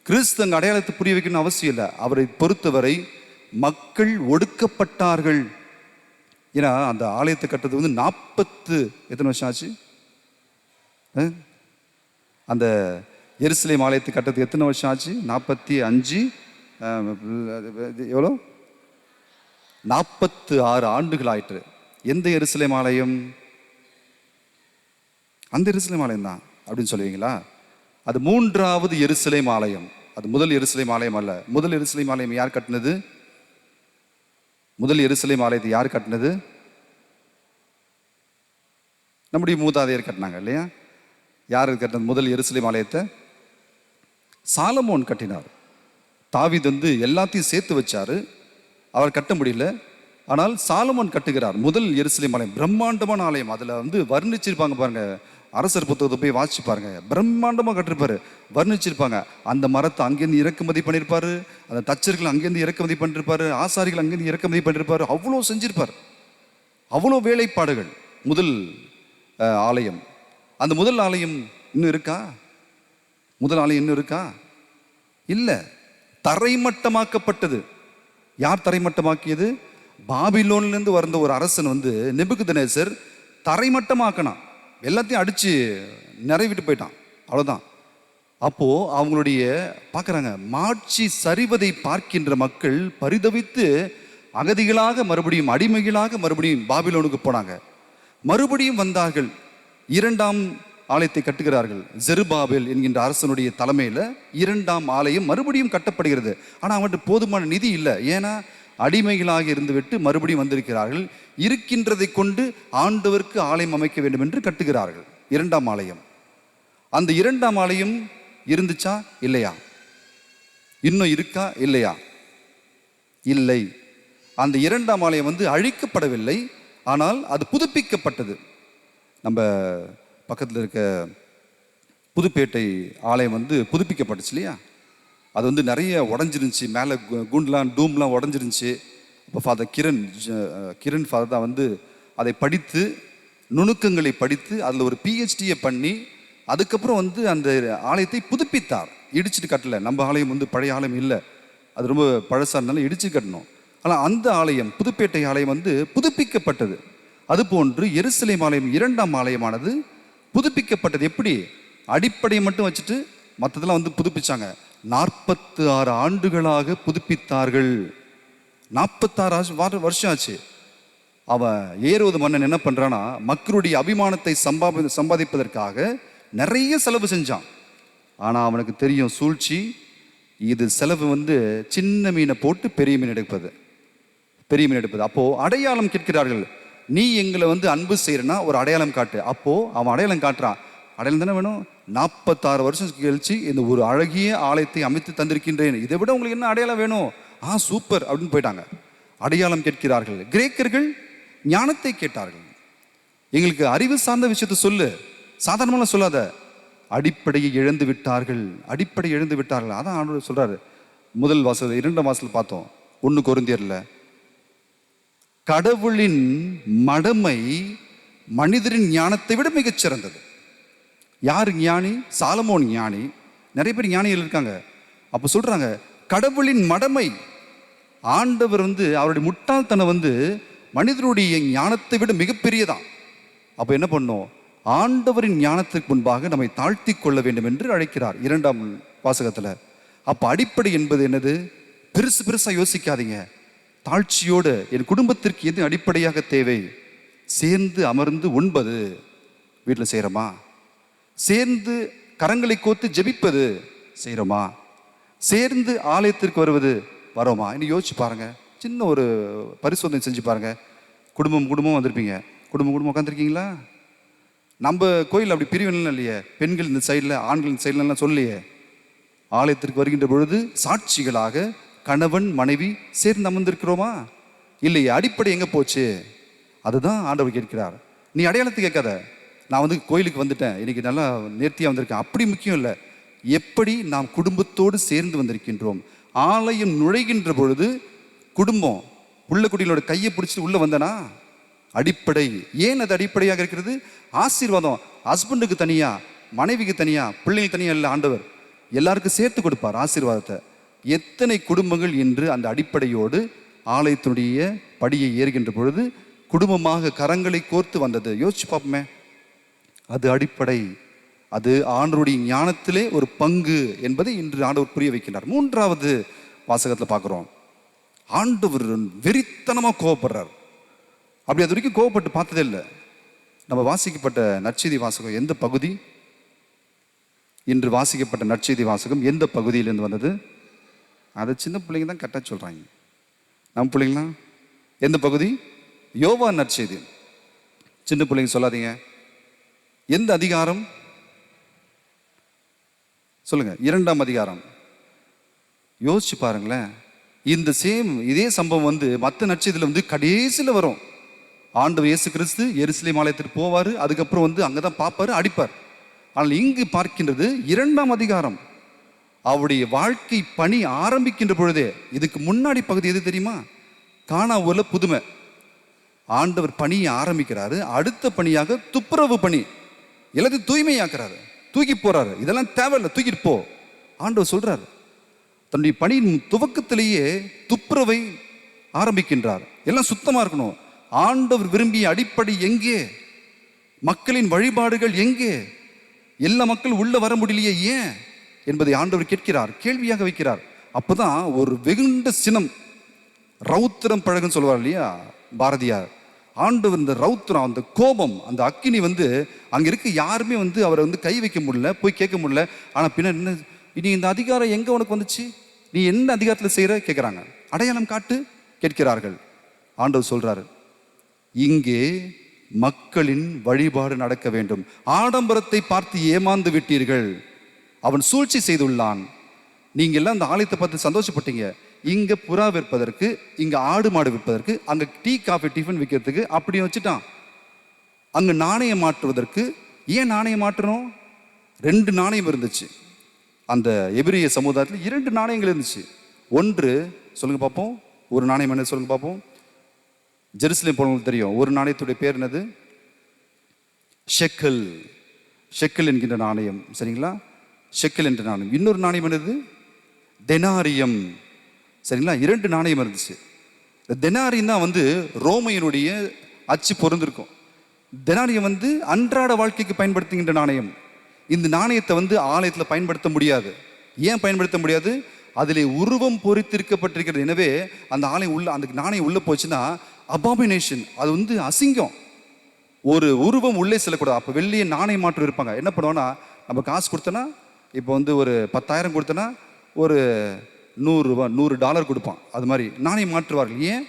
கிறிஸ்து அங்கே அடையாளத்தை புரிய வைக்கணும்னு அவசியம் இல்லை. அவரை பொறுத்தவரை மக்கள் ஒடுக்கப்பட்டார்கள். ஏன்னா அந்த ஆலயத்தை கட்டுறது 40 எத்தனை வருஷம் ஆச்சு? அந்த எருசலேம் ஆலயத்தை கட்டுறதுக்கு எத்தனை வருஷம் ஆச்சு? 45, எவ்வளோ, 46 ஆண்டுகள் ஆயிற்று. எந்த எருசலேம் ஆலயம்? அந்த எருசலேம் ஆலயம் தான் அப்படின்னு சொல்லுவீங்களா? அது 3வது எருசலேம் ஆலயம். அது முதல் எருசலேம் ஆலயம் அல்ல. முதல் எருசலேம் ஆலயம் யார் கட்டினது? முதல் எருசலேம் ஆலயத்தை யார் கட்டினது? நம்முடைய மூதாதையர் கட்டினாங்க இல்லையா? யார் கட்டினது முதல் எருசலேம் ஆலயத்தை? சாலமோன் கட்டினார். தாவீது எல்லாத்தையும் சேர்த்து வச்சாரு, அவர் கட்ட முடியல. ஆனால் சாலமோன் கட்டுகிறார் முதல் எருசலேம் ஆலயம். பிரம்மாண்டமான ஆலயம். அதில் வர்ணிச்சிருப்பாங்க பாருங்க, அரசர் புத்தகத்தை போய் வாசிச்சு பாருங்க, பிரம்மாண்டமாக கட்டிருப்பாரு, வர்ணிச்சிருப்பாங்க. அந்த மரத்தை அங்கேருந்து இறக்குமதி பண்ணியிருப்பாரு, அந்த தச்சர்கள் அங்கேருந்து இறக்குமதி பண்ணிருப்பாரு, ஆசாரிகள் அங்கேருந்து இறக்குமதி பண்ணிருப்பாரு, அவ்வளோ செஞ்சிருப்பார், அவ்வளோ வேலைப்பாடுகள். முதல் ஆலயம். அந்த முதல் ஆலயம் இன்னும் இருக்கா? முதல் ஆலயம் இன்னும் இருக்கா? இல்லை, தரைமட்டமாக்கப்பட்டது. யார் தரைமட்டமாக்கியது? பாபிலோன்லேருந்து வந்த ஒரு அரசன் நெபுகத்நேசர் தரைமட்டமாக்கினான், எல்லாத்தையும் அடித்து நிறைவிட்டு போயிட்டான், அவ்வளோதான். அப்போது அவங்களுடைய பார்க்குறாங்க, மாட்சி சரிவதை பார்க்கின்ற மக்கள் பரிதவித்து அகதிகளாக மறுபடியும் அடிமைகளாக மறுபடியும் பாபிலோனுக்கு போனாங்க. மறுபடியும் வந்தார்கள், 2ஆம் ஆலயத்தை கட்டுகிறார்கள். ஜெருபாபேல் என்கின்ற அரசனுடைய தலைமையில் 2ஆம் ஆலயம் மறுபடியும் கட்டப்படுகிறது. ஆனால் அவன்கிட்ட போதுமான நிதி இல்லை. ஏன்னா அடிமைகளாக இருந்துவிட்டு மறுபடியும் வந்திருக்கிறார்கள். இருக்கின்றதை கொண்டு ஆண்டவருக்கு ஆலயம் அமைக்க வேண்டும் என்று கட்டுகிறார்கள் 2ஆம் ஆலயம். அந்த 2ஆம் ஆலயம் இருந்துச்சா இல்லையா? இன்னும் இருக்கா இல்லையா? இல்லை. அந்த 2ஆம் ஆலயம் அழிக்கப்படவில்லை, ஆனால் அது புதுப்பிக்கப்பட்டது. நம்ம பக்கத்தில் இருக்க புதுப்பேட்டை ஆலயம் புதுப்பிக்கப்பட்டுச்சு இல்லையா? அது நிறைய உடஞ்சிருந்துச்சு, மேலே குண்ட்லாம் டூம்லாம் உடஞ்சிருந்துச்சு. இப்போ ஃபாதர் கிரண் ஃபாதர் தான் அதை படித்து, நுணுக்கங்களை படித்து அதில் ஒரு PhD பண்ணி அதுக்கப்புறம் அந்த ஆலயத்தை புதுப்பித்தார். இடிச்சிட்டு கட்டலை. நம்ம ஆலயம் பழைய ஆலயம் இல்லை, அது ரொம்ப பழசாக இருந்தாலும் இடிச்சு கட்டணும். ஆனால் அந்த ஆலயம், புதுப்பேட்டை ஆலயம் புதுப்பிக்கப்பட்டது. அதுபோன்று எருசலேம் ஆலயம் 2ஆம் ஆலயமானது புதுப்பிக்கப்பட்டது. எப்படி? அடிப்படையை மட்டும் வச்சுட்டு மற்றதெல்லாம் புதுப்பிச்சாங்க. 46 ஆண்டுகளாக புதுப்பித்தார்கள். 46 வருஷம் ஆச்சு. அவன் ஏரோது மன்னன் என்ன பண்றானா, மக்களுடைய அபிமானத்தை சம்பாதிப்பதற்காக நிறைய செலவு செஞ்சான். ஆனா அவனுக்கு தெரியும் சூழ்ச்சி. இது செலவு சின்ன மீனை போட்டு பெரிய மீன் எடுப்பது, பெரிய மீன் எடுப்பது. அப்போ அடையாளம் கேட்கிறார்கள். நீ எங்களை அன்பு செய்யறனா ஒரு அடையாளம் காட்டு. அப்போ அவன் அடையாளம் காட்டுறான். அடையாளம் தானே வேணும். 46 வருஷம் கழிச்சு இந்த ஒரு அழகிய ஆலயத்தை அமைத்து தந்திருக்கின்றேன், இதை விட உங்களுக்கு என்ன அடையாளம் வேணும்? சூப்பர் அப்படின்னு போயிட்டாங்க. அடையாளம் கேட்கிறார்கள். கிரேக்கர்கள் ஞானத்தை கேட்டார்கள். எங்களுக்கு அறிவு சார்ந்த விஷயத்தை சொல்லு, சாதாரணமாக சொல்லாத. அடிப்படையை இழந்து விட்டார்கள், அடிப்படை இழந்து விட்டார்கள். அதான் ஆண்டவர் சொல்றாரு. முதல் வாசல் 2ஆம் வாசல் பார்த்தோம். 1 கொரிந்தியர்ல கடவுளின் மடமை மனிதரின் ஞானத்தை விட மிகச் சிறந்தது. யார் ஞானி? சாலமோன் ஞானி. நிறைய பேர் ஞானிகள் இருக்காங்க. அப்போ சொல்றாங்க கடவுளின் மடமை. ஆண்டவர் அவருடைய முட்டாள்தனம் மனிதனுடைய ஞானத்தை விட மிகப்பெரியதான். அப்போ என்ன பண்ணோம்? ஆண்டவரின் ஞானத்துக்கு முன்பாக நம்மை தாழ்த்தி கொள்ள வேண்டும் என்று அழைக்கிறார் 2ஆம் வாசகத்தில். அப்போ அடிப்படை என்பது என்னது? பெருசு பெருசாக யோசிக்காதீங்க. தாழ்ச்சியோடு என் குடும்பத்திற்கு எது அடிப்படையாக தேவை? சேர்ந்து அமர்ந்து உண்பது வீட்டில் செய்கிறோமா? சேர்ந்து கரங்களை கோத்து ஜெபிப்பது செய்கிறோமா? சேர்ந்து ஆலயத்திற்கு வருவது வரோமா? இன்னும் யோசிச்சு பாருங்க. சின்ன ஒரு பரிசோதனை செஞ்சு பாருங்க. குடும்பம் வந்திருப்பீங்க. குடும்பம் உட்காந்துருக்கீங்களா? நம்ம கோயில் அப்படி பிரிவினலாம் இல்லையே. பெண்கள் இந்த சைடில், ஆண்கள் இந்த சைட்லாம் சொல்லியே. ஆலயத்திற்கு வருகின்ற பொழுது சாட்சிகளாக கணவன் மனைவி சேர்ந்து அமர்ந்திருக்கிறோமா இல்லையே? அடிப்படை எங்கே போச்சு? அதுதான் ஆண்டவர் கேட்கிறார். நீ அடையாளத்தை கேட்காத. நான் கோயிலுக்கு வந்துட்டேன், இன்னைக்கு நல்லா நேர்த்தியாக வந்திருக்கேன், அப்படி முக்கியம் இல்லை. எப்படி நாம் குடும்பத்தோடு சேர்ந்து வந்திருக்கின்றோம். ஆலயம் நுழைகின்ற பொழுது குடும்பம் உள்ள குடிகளோட கையை பிடிச்சிட்டு உள்ள வந்தனா அடிப்படை. ஏன் அது அடிப்படையாக இருக்கிறது? ஆசீர்வாதம் ஹஸ்பண்டுக்கு தனியா, மனைவிக்கு தனியா, பிள்ளைங்களுக்கு தனியா இல்லை. ஆண்டவர் எல்லாருக்கும் சேர்த்து கொடுப்பார் ஆசீர்வாதத்தை. எத்தனை குடும்பங்கள் இன்று அந்த அடிப்படையோடு ஆலயத்தினுடைய படியை ஏறுகின்ற பொழுது குடும்பமாக கரங்களை கோர்த்து வந்தது? யோசிச்சு பார்ப்போமே. அது அடிப்படை. அது ஆண்டவருடைய ஞானத்திலே ஒரு பங்கு என்பதை இன்று ஆண்டவர் புரிய வைக்கிறார். 3ஆவது வாசகத்தில் பார்க்குறோம். ஆண்டவர் வெறித்தனமாக கோவப்படுறார். அப்படி அது வரைக்கும் கோவப்பட்டு பார்த்ததே இல்லை. நம்ம வாசிக்கப்பட்ட நற்செய்தி வாசகம் எந்த பகுதி? இன்று வாசிக்கப்பட்ட நற்செய்தி வாசகம் எந்த பகுதியிலேருந்து வந்தது? அதை சின்ன பிள்ளைங்க தான் கரெக்டாக சொல்கிறாங்க. நம்ம பிள்ளைங்களாம் எந்த பகுதி? யோவான் நற்செய்தி. சின்ன பிள்ளைங்க சொல்லாதீங்க. எந்த அதிகாரம் சொல்லுங்க? 2ஆம் அதிகாரம். யோசிச்சு பாருங்களேன். இதே சம்பவம் மற்ற நற்செய்தியில் கடைசியில் வரும். ஆண்டவர் இயேசு கிறிஸ்து எருசலேம் ஆலயத்திற்கு போவார். அதுக்கப்புறம் அங்கதான் பார்ப்பாரு, அடிப்பார். ஆனால் இங்கு பார்க்கின்றது 2ஆம் அதிகாரம். அவருடைய வாழ்க்கை பணி ஆரம்பிக்கின்ற பொழுதே. இதுக்கு முன்னாடி பகுதி எது தெரியுமா? கானா ஊர்ல புதுமை. ஆண்டவர் பணியை ஆரம்பிக்கிறாரு. அடுத்த பணியாக துப்புரவு பணி, எல்லாத்தையும் தூய்மையாக்குறாரு, தூக்கி போறாரு. இதெல்லாம் தேவையில்லை, தூக்கிட்டு போ. ஆண்டவர் சொல்றாரு. தன்னுடைய பணியின் துவக்கத்திலேயே துப்புரவை ஆரம்பிக்கின்றார். எல்லாம் சுத்தமா இருக்கணும். ஆண்டவர் விரும்பிய அடிப்படை எங்கே? மக்களின் வழிபாடுகள் எங்கே? எல்லா மக்கள் உள்ள வர முடியலையே, ஏன் என்பதை ஆண்டவர் கேட்கிறார், கேள்வியாக வைக்கிறார். அப்பதான் ஒரு வெகுண்ட சினம், ரௌத்திரம் பழகுன்னு சொல்லுவார் இல்லையா பாரதியார். ஆண்டவர் இந்த ரௌத்திரம், அந்த கோபம், அந்த அக்கினி அங்க இருக்க யாருமே அவரை கை வைக்க முடியல, போய் கேட்க முடியல. ஆனா பின்னாடி என்ன, இனி இந்த அதிகாரம் எங்க உனக்கு வந்துச்சு? நீ என்ன அதிகாரத்தில் செய்யற கேட்கிறாங்க. அடையாளம் காட்டு கேட்கிறார்கள். ஆண்டவர் சொல்றாரு, இங்கே மக்களின் வழிபாடு நடக்க வேண்டும். ஆடம்பரத்தை பார்த்து ஏமாந்து விட்டீர்கள். அவன் சூழ்ச்சி செய்துள்ளான். நீங்க எல்லாம் அந்த ஆலயத்தை பார்த்து சந்தோஷப்பட்டீங்க. இங்க புறா விற்பதற்கு, இங்க ஆடு மாடு விற்பதற்கு, அங்க டீ காஃபி டிஃபன் விற்கிறதுக்கு அப்படி வச்சுட்டான். அங்க நாணயம் மாற்றுவதற்கு. ஏன் நாணயம் மாற்றணும்? 2 நாணயம் இருந்துச்சு. அந்த எபிரிய சமுதாயத்தில் 2 நாணயங்கள் இருந்துச்சு. ஒன்று சொல்லுங்க பார்ப்போம், ஒரு நாணயம் என்ன சொல்லுங்க பார்ப்போம். ஜெருசலேம் போனவங்களுக்கு தெரியும். ஒரு நாணயத்துடைய பேர் என்னது? ஷெக்கல். ஷெக்கல் என்கின்ற நாணயம். சரிங்களா? ஷெக்கல் என்ற நாணயம். இன்னொரு நாணயம் என்னது? டெனாரியம். சரிங்களா? 2 நாணயம் இருந்துச்சு. இந்த டெனாரியம் தான் ரோமையனுடைய அச்சு பொருந்திருக்கும். டெனாரியம் அன்றாட வாழ்க்கைக்கு பயன்படுத்துகின்ற நாணயம். இந்த நாணயத்தை ஆலயத்தில் பயன்படுத்த முடியாது. ஏன் பயன்படுத்த முடியாது? அதிலே உருவம் பொறித்திருக்கப்பட்டிருக்கிறது. எனவே அந்த ஆலயம் உள்ள, அந்த நாணயம் உள்ள போச்சுன்னா அபாமினேஷன், அது அசிங்கம். ஒரு உருவம் உள்ளே செல்லக்கூடாது. அப்போ வெள்ளிய நாணயம் மாற்று இருப்பாங்க. என்ன பண்ணுவோன்னா, நம்ம காசு கொடுத்தோன்னா, இப்போ ஒரு 10,000 கொடுத்தோன்னா ஒரு $100 கொடுப்பான். அது மாதிரி நாணயம் மாற்றுவார்கள். ஏன்?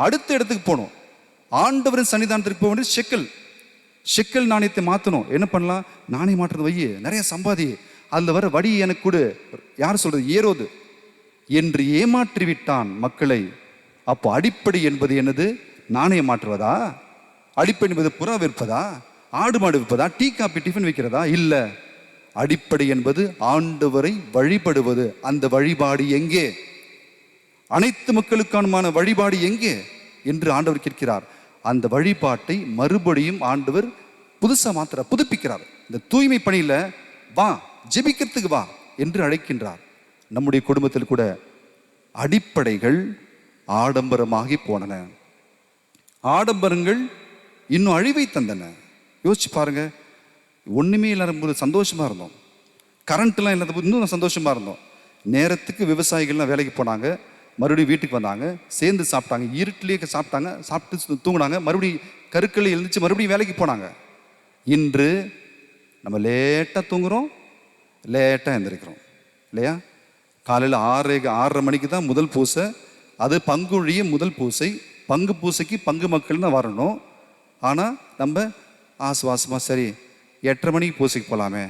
அடுத்த இடத்துக்கு போகணும். ஆண்டவரின் சன்னிதானத்திற்கு போக வேண்டிய ஷெக்கல் நாணயத்தை மாற்றணும். என்ன பண்ணலாம்? நாணயம் மாற்றுறது வையே, நிறைய சம்பாதி, அதில் வர வடி எனக்கு கொடு. யார் சொல்றது? ஏரோது என்று ஏமாற்றி விட்டான் மக்களை. அப்போ அடிப்படை என்பது என்னது? நாணயம் மாற்றுவதா? அடிப்படை என்பது புறா விற்பதா? ஆடு மாடு விற்பதா? டீ காபி டிஃபன் வைக்கிறதா? இல்லை. அடிப்படை என்பது ஆண்டவரை வழிபடுவது. அந்த வழிபாடு எங்கே? அனைத்து மக்களுக்கான வழிபாடு எங்கே? என்று ஆண்டவர் கேட்கிறார். அந்த வழிபாட்டை மறுபடியும் ஆண்டவர் புதுசாக புதுப்பிக்கிறார். இந்த தூய்மை பணியில் வா, ஜெபிக்கிறதுக்கு வா என்று அழைக்கின்றார். நம்முடைய குடும்பத்தில் கூட அடிப்படைகள் ஆடம்பரமாகி போனன. ஆடம்பரங்கள் இன்னும் அழிவை தந்தன. யோசிச்சு பாருங்க, ஒன்றுமே இல்லாத போது சந்தோஷமாக இருந்தோம். கரண்ட்லாம் இல்லாத போது இன்னும் சந்தோஷமாக இருந்தோம். நேரத்துக்கு விவசாயிகள்லாம் வேலைக்கு போனாங்க, மறுபடியும் வீட்டுக்கு வந்தாங்க, சேர்ந்து சாப்பிட்டாங்க, இருட்டிலேயே சாப்பிட்டாங்க, சாப்பிட்டு தூங்கினாங்க, மறுபடியும் கருக்களை எழுந்துச்சு மறுபடியும் வேலைக்கு போனாங்க. இன்று நம்ம லேட்டாக தூங்குகிறோம், லேட்டாக எழுந்திருக்கிறோம் இல்லையா? காலையில் 6:30 மணிக்கு தான் முதல் பூசை, அது பங்குழிய முதல் பூசை. பங்கு பூசைக்கு பங்கு மக்கள் தான் வரணும். ஆனால் நம்ம ஆசுவாசமாக சரி 8:30 மணிக்கு பூசைக்கு போகலாமே.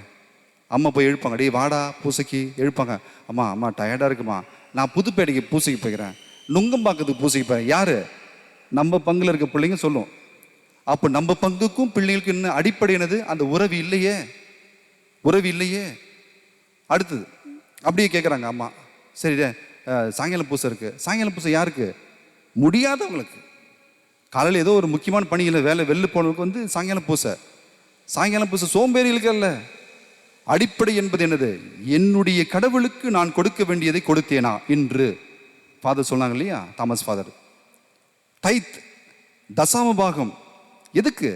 அம்மா போய் எழுப்பாங்க, டேய் வாடா பூசைக்கு எழுப்பாங்க. அம்மா டயர்டாக இருக்குமா, நான் புதுப்பேட்டைக்கு பூசைக்கு போய்க்கிறேன், நுங்கம்பாக்கத்துக்கு பூசைக்கு போகிறேன். யார்? நம்ம பங்கில் இருக்க பிள்ளைங்க சொல்லும். அப்போ நம்ம பங்குக்கும் பிள்ளைங்களுக்கு இன்னும் அடிப்படை என்னது? அந்த உறவு இல்லையே. அடுத்தது அப்படியே கேட்குறாங்க அம்மா, சரி சாயங்காலம் பூசை இருக்குது. சாயங்காலம் பூசை யாருக்கு? முடியாதவங்களுக்கு. காலையில் ஏதோ ஒரு முக்கியமான பணியில் வெளில போனவங்களுக்கு சாயங்காலம் பூசை சோம்பேறிகளுக்கு அல்ல. அடிப்படை என்பது என்னது? என்னுடைய கடவுளுக்கு நான் கொடுக்க வேண்டியதை கொடுத்தேனா இன்று? ஃபாதர் சொன்னாங்க இல்லையா, தாமஸ் ஃபாதர். தைத், தசாம பாகம். எதுக்கு?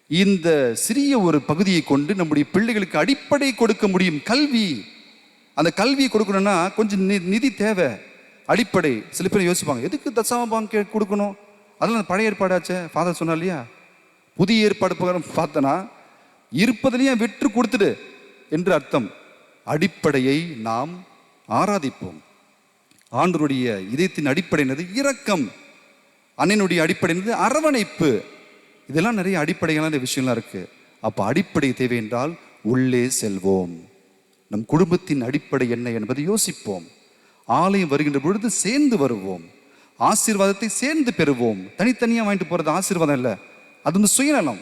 இந்த சிறிய ஒரு பகுதியை கொண்டு நம்முடைய பிள்ளைகளுக்கு அடிப்படை கொடுக்க முடியும். கல்வி. அந்த கல்வியை கொடுக்கணும்னா கொஞ்சம் நிதி தேவை, அடிப்படை. சில பேர் யோசிப்பாங்க, எதுக்கு தசாம பாகம் கொடுக்கணும்? அதெல்லாம் பழைய ஏற்பாடாச்சே. ஃபாதர் சொன்னா இல்லையா, புதிய ஏற்பாடு பார்த்தனா இருப்பதிலேயே விற்று கொடுத்துடு என்று அர்த்தம். அடிப்படையை நாம் ஆராதிப்போம். ஆண்டவருடைய இதயத்தின் அடிப்படை என்னது? இரக்கம். அண்ணனுடைய அடிப்படை என்னது? அரவணைப்பு. இதெல்லாம் நிறைய அடிப்படைகளான விஷயம்லாம் இருக்கு. அப்போ அடிப்படை தேவை என்றால் உள்ளே செல்வோம். நம் குடும்பத்தின் அடிப்படை என்ன என்பதை யோசிப்போம். ஆலயம் வருகின்ற பொழுது சேர்ந்து வருவோம். ஆசீர்வாதத்தை சேர்ந்து பெறுவோம். தனித்தனியாக வாங்கிட்டு போகிறது ஆசீர்வாதம் இல்லை, அது வந்து சுயநலம்.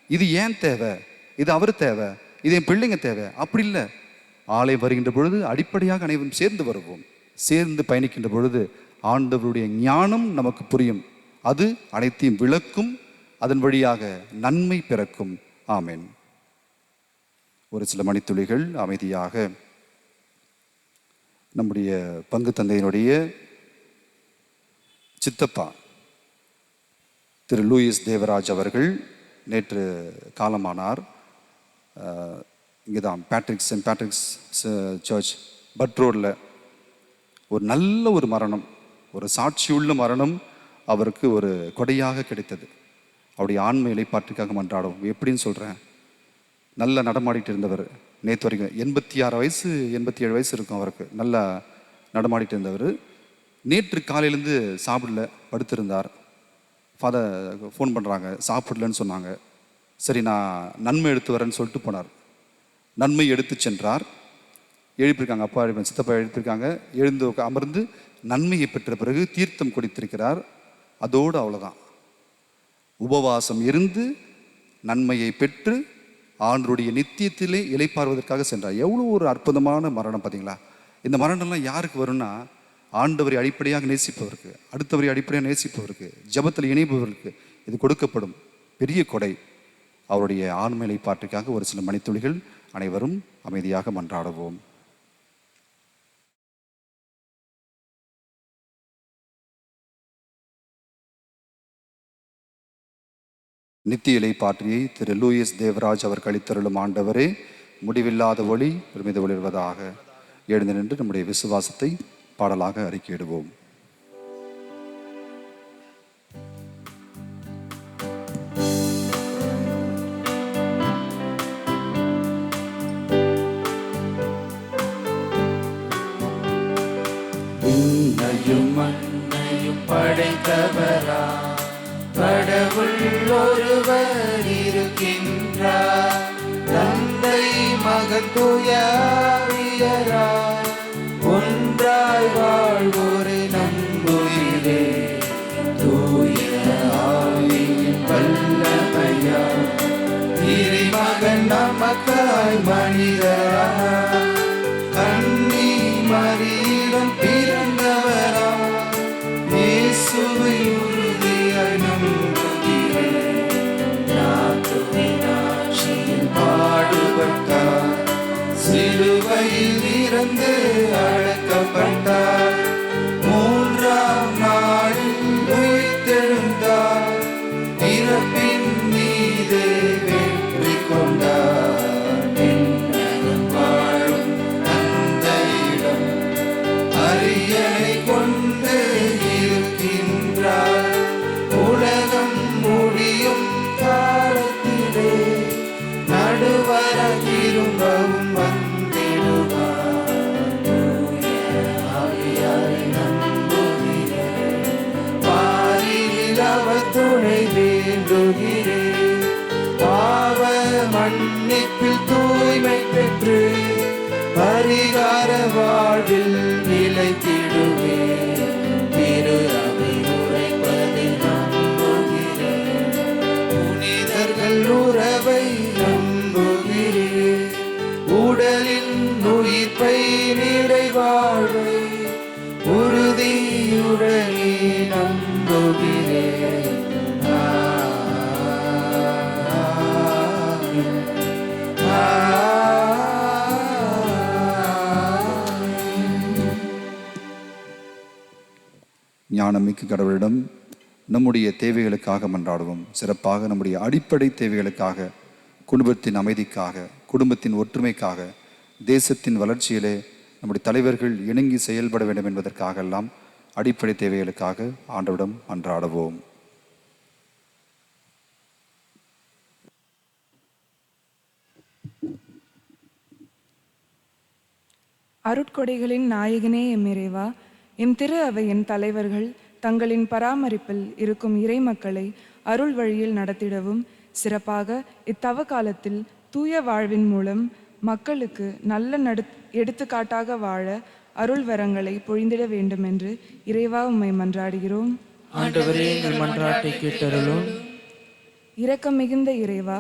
இது ஏன் தேவை, இது அவர் தேவை, இது என் பிள்ளைங்க தேவை, அப்படி இல்லை. ஆலயம் வருகின்ற பொழுது அடிப்படையாக அனைவரும் சேர்ந்து வருவோம். சேர்ந்து பயணிக்கின்ற பொழுது ஆண்டவருடைய ஞானம் நமக்கு புரியும். அது அனைத்தையும் விளக்கும். அதன் வழியாக நன்மை பிறக்கும். ஆமென். ஒரு சில மணித்துளிகள் அமைதியாக நம்முடைய பங்கு தந்தையினுடைய சித்தப்பா திரு லூயிஸ் தேவராஜ் அவர்கள் நேற்று காலமானார். இங்கே தான் சென்ட் பேட்ரிக்ஸ் சர்ச் பட் ரோடில் ஒரு நல்ல ஒரு மரணம், ஒரு சாட்சியுள்ள மரணம் அவருக்கு ஒரு கொடையாக கிடைத்தது. அவருடைய ஆன்ம இலைப்பாற்றுக்காக மன்றாடும். எப்படின்னு சொல்கிறேன், நல்லா நடமாடிட்டு இருந்தவர். நேற்று வரைக்கும் 86 வயசு 87 வயசு இருக்கும் அவருக்கு. நல்லா நடமாடிட்டு இருந்தவர். நேற்று காலையிலேருந்து சாப்பிடல, படுத்திருந்தார். ஃபாதர் ஃபோன் பண்ணுறாங்க, சாப்பிடலன்னு சொன்னாங்க. சரி நான் நன்மை எடுத்து வரேன்னு சொல்லிட்டு போனார். நன்மை எடுத்து சென்றார். எழுப்பியிருக்காங்க, அப்பா சித்தப்பா எழுப்பியிருக்காங்க. எழுந்து அமர்ந்து நன்மையை பெற்ற பிறகு தீர்த்தம் குடித்திருக்கிறார். அதோடு அவ்வளோதான். உபவாசம் இருந்து நன்மையை பெற்று ஆண்டவருடைய நித்தியத்திலே இளைப்பாறுவதற்காக சென்றார். எவ்வளோ ஒரு அற்புதமான மரணம் பார்த்தீங்களா? இந்த மரணம்லாம் யாருக்கு வரும்னா, ஆண்டவரை அடிப்படையாக நேசிப்பவருக்கு, அடுத்தவரை அடிப்படையாக நேசிப்பவருக்கு, ஜெபத்தில் இணைப்பவருக்கு இது கொடுக்கப்படும் பெரிய கொடை. அவருடைய ஆன்ம இளைப்பாற்றுக்காக ஒரு சில மணித்துளிகள் அனைவரும் அமைதியாக மன்றாடுவோம். நித்திய இலைப்பாற்றியை திரு லூயிஸ் தேவராஜ் அவர் கழித்தருளும் ஆண்டவரே, முடிவில்லாத ஒளி பெருமித ஒளிர்வதாக. எழுந்து நின்று நம்முடைய விசுவாசத்தை பாடலாக அறிக்கையிடுவோம். விண்ணையும் மண்ணையும் படைத்தவரா கடவுள் ஒருவர் இருக்கின்றார். தந்தை மகன் தூயராய் ஒன்றாய் வாழ்வோரை நம்புகிறே. தூய ஆவியின் வல்லமையால் இறைமகன் நமக்காய் மனிதரானார். கன்னி மரியிடம் பிறந்தவரா இயேசுவை அரியணை கொண்டு இருக்கின்றார். உலகம் முடியும் காலத்திலே நடுவர திரும்பவும் வந்திடுவார். ஆவியாரை நம்புகிறேன், பாரினில் அவர் துணை வேண்டுகிறேன். பாவ மன்னிப்பில் தூய்மை பெற்று பரிகார வாழ்வில் நிலைத்திடுவேன். திரு அவை உரைப்பதை நம்புகிறேன், புனிதர்கள் உறவை நம்புகிறேன். உடலின் உயிர்ப்பை நிறைவாழ்வை உறுதியுடனே நம்புகிறேன். ஞானமிக்க கடவுளிடம் நம்முடைய தேவைகளுக்காக மன்றாடுவோம். சிறப்பாக நம்முடைய அடிப்படை தேவைகளுக்காக, குடும்பத்தின் அமைதிக்காக, குடும்பத்தின் ஒற்றுமைக்காக, தேசத்தின் வளர்ச்சியிலே நம்முடைய தலைவர்கள் இணங்கி செயல்பட வேண்டும் என்பதற்காக எல்லாம் அடிப்படை தேவைகளுக்காக ஆண்டவரிடம் மன்றாடுவோம். அருட்கொடைகளின் நாயகனே எம் இறைவா, எம் திரு அவையின் தலைவர்கள் தங்களின் பராமரிப்பில் இருக்கும் இறை மக்களை அருள் வழியில் நடத்திடவும், சிறப்பாக இத்தவ காலத்தில் தூய வாழ்வின் மூலம் மக்களுக்கு நல்ல எடுத்துக்காட்டாக வாழ அருள் வரங்களை பொழிந்திட வேண்டும் என்று இறைவா உம்மை மன்றாடுகிறோம். ஆண்டவரே, எங்கள் மன்றாட்டை கேட்டருளும். இரக்கம் மிகுந்த இறைவா,